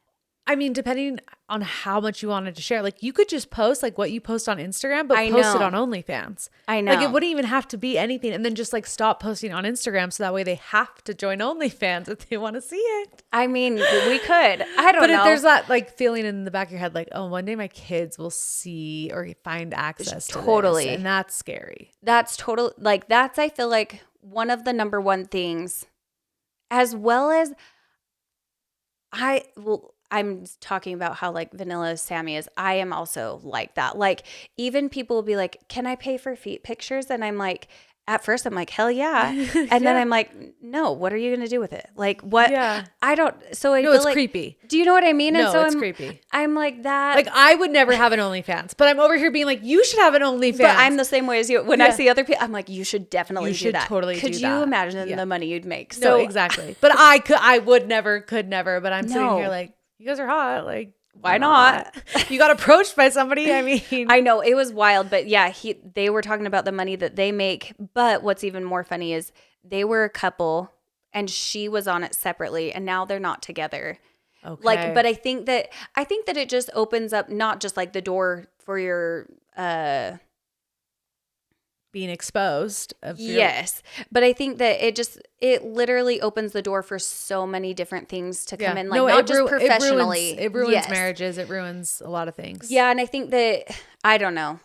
I mean, depending on how much you wanted to share, like you could just post like what you post on Instagram, but I post it know. on OnlyFans. I know. Like it wouldn't even have to be anything, and then just like stop posting on Instagram so that way they have to join OnlyFans if they want to see it. I mean, we could. I don't know. But if there's that like feeling in the back of your head, like, oh, one day my kids will see or find access to Totally. this, and that's scary. That's total. Like that's I feel like one of the number one things, as well as I'm talking about how like vanilla Sammy is. I am also like that. Like even people will be like, "Can I pay for feet pictures?" And I'm like, at first I'm like, "Hell yeah!" And then I'm like, "No, what are you gonna do with it? Like what?" Yeah. I don't. So I No, feel it's like, creepy. do you know what I mean? And No, so it's creepy. I'm like that. Like I would never have an OnlyFans, but I'm over here being like, you should have an OnlyFans. But I'm the same way as you. When I see other people, I'm like, you should definitely You do should that. totally Could do you that. imagine Yeah. the money you'd make? No, exactly. But I could never. But I'm sitting here like, you guys are hot. Like, why not? You got approached by somebody. I mean, I know it was wild, but yeah, they were talking about the money that they make. But what's even more funny is they were a couple, and she was on it separately, and now they're not together. okay. Like, but I think that it just opens up not just like the door for your being exposed. yes, but I think that it literally opens the door for so many different things to come in, like not just professionally. It ruins marriages. It ruins a lot of things. Yeah, and I think that I don't know.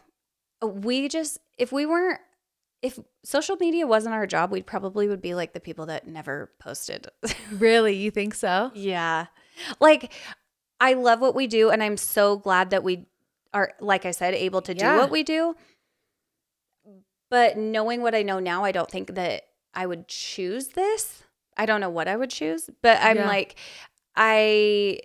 If social media wasn't our job, we probably would be like the people that never posted. Really, you think so? Yeah, like I love what we do, and I'm so glad that we are, like I said, able to do what we do. But knowing what I know now, I don't think that I would choose this. I don't know what I would choose, but I'm like, I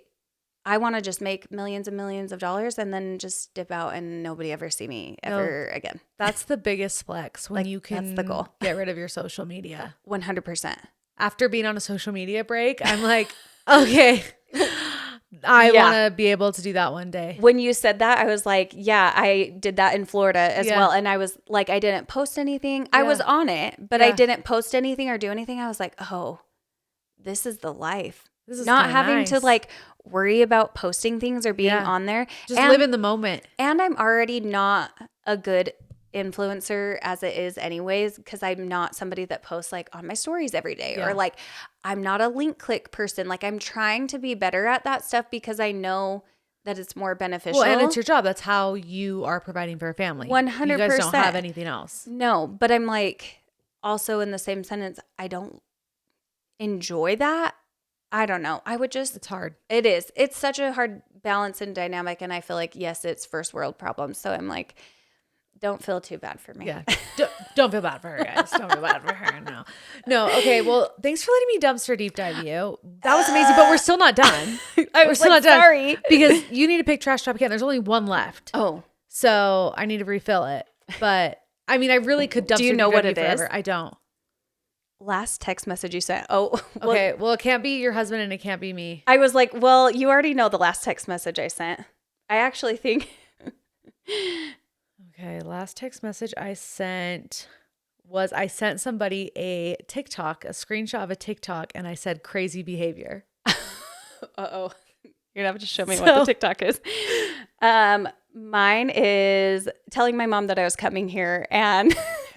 want to just make millions and millions of dollars and then just dip out and nobody ever see me ever again. That's the biggest flex when you can that's the goal. Get rid of your social media. 100%. After being on a social media break, I'm like, okay, I want to be able to do that one day. When you said that, I was like, yeah, I did that in Florida as well. And I was like, I didn't post anything. I was on it, but I didn't post anything or do anything. I was like, oh, this is the life. This is not having to like worry about posting things or being on there. Just live in the moment. And I'm already not a good influencer as it is anyways, because I'm not somebody that posts like on my stories every day or like I'm not a link click person. Like I'm trying to be better at that stuff because I know that it's more beneficial. Well, and it's your job. That's how you are providing for a family. 100%. You guys don't have anything else. No, but I'm like also in the same sentence, I don't enjoy that. I don't know. I would just. It's hard. It is. It's such a hard balance and dynamic. And I feel like, yes, it's first world problems. So I'm like, don't feel too bad for me. Yeah. Don't feel bad for her, guys. Don't feel bad for her. No. Okay. Well, thanks for letting me dumpster deep dive you. That was amazing, but we're still not done. We're still not done. Sorry. Because you need to pick TRASHTOPICAN. There's only one left. Oh. So I need to refill it. But I mean, I really could dumpster Do you know deep what dive it you forever. is? I don't. Last text message you sent. Oh. Well, okay. Well, it can't be your husband and it can't be me. I was like, well, you already know the last text message I sent. I actually think. Okay, last text message I sent was I sent somebody a TikTok, a screenshot of a TikTok, and I said crazy behavior. Uh-oh. You're going to have to show me what the TikTok is. Mine is telling my mom that I was coming here and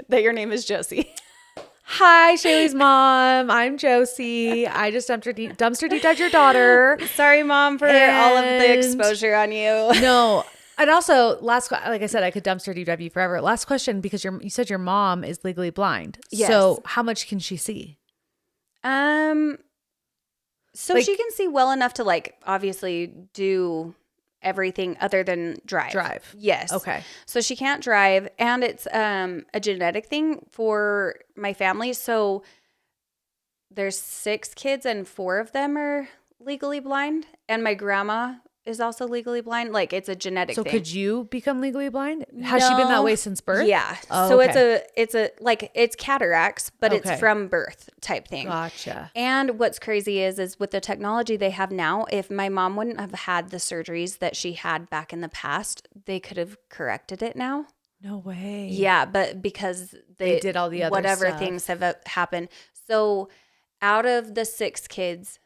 that your name is Josie. Hi, SHAILEY's mom. I'm Josie. I just dumpster deep dived your daughter. Sorry, Mom, for all of the exposure on you. No. And also, like I said, I could dumpster deep dive you forever. Last question, because you said your mom is legally blind. Yes. So how much can she see? So she can see well enough to like obviously do everything other than drive. Yes. Okay. So she can't drive, and it's a genetic thing for my family. So there's 6 kids and 4 of them are legally blind, and my grandma is also legally blind. Like it's a genetic So thing. could you become legally blind? Has she been that way since birth? Yeah. Oh, so okay. it's a like it's cataracts, but Okay. it's from birth type thing. Gotcha. And what's crazy is with the technology they have now, if my mom wouldn't have had the surgeries that she had back in the past, they could have corrected it now. No way. Yeah, but because They did all the other whatever stuff. things have happened. So out of the 6 kids,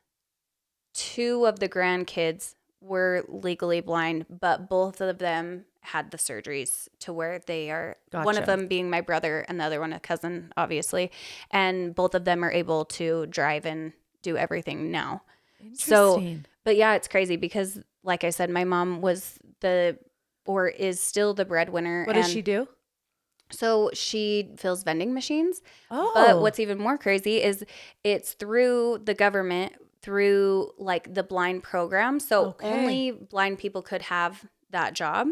2 of the grandkids were legally blind, but both of them had the surgeries to where they are, one of Gotcha. them being my brother and the other one a cousin, obviously. And both of them are able to drive and do everything now. So, Interesting. but yeah, it's crazy because like I said, my mom was is still the breadwinner. What does she do? So she fills vending machines. Oh. But what's even more crazy is it's through the government, through like the blind program. So Okay. only blind people could have that job.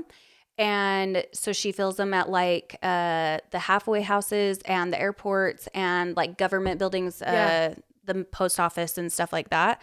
And so she fills them at like the halfway houses and the airports and like government buildings, Yeah. the post office and stuff like that.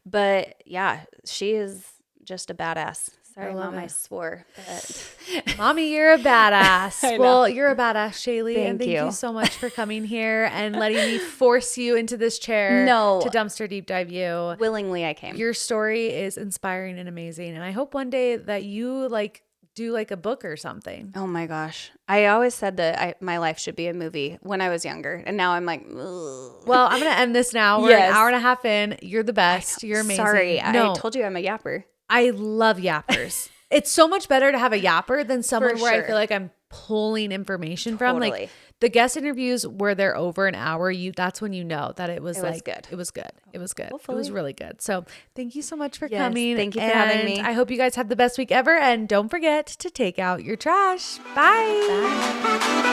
But yeah, she is just a badass. Sorry, love Mom, I it. swore. But Mommy, you're a badass. I know. Well, you're a badass, Shaylee. And Thank thank you you. so much for coming here and letting me force you into this chair No. to dumpster deep dive you. willingly I came. Your story is inspiring and amazing. And I hope one day that you like do like a book or something. Oh my gosh. I always said that my life should be a movie when I was younger. And now I'm like, ugh. Well, I'm going to end this now. We're Yes. an hour and a half in. You're the best. You're amazing. Sorry. No, I told you I'm a yapper. I love yappers. It's so much better to have a yapper than someone For where I sure. feel like I'm pulling information from. Totally. Like the guest interviews where they're over an hour, that's when you know that it was like good. It was good. It was good. It Hopefully. was really good. So thank you so much for Yes, coming. thank you for having And me. I hope you guys have the best week ever. And don't forget to take out your trash. Bye. Bye.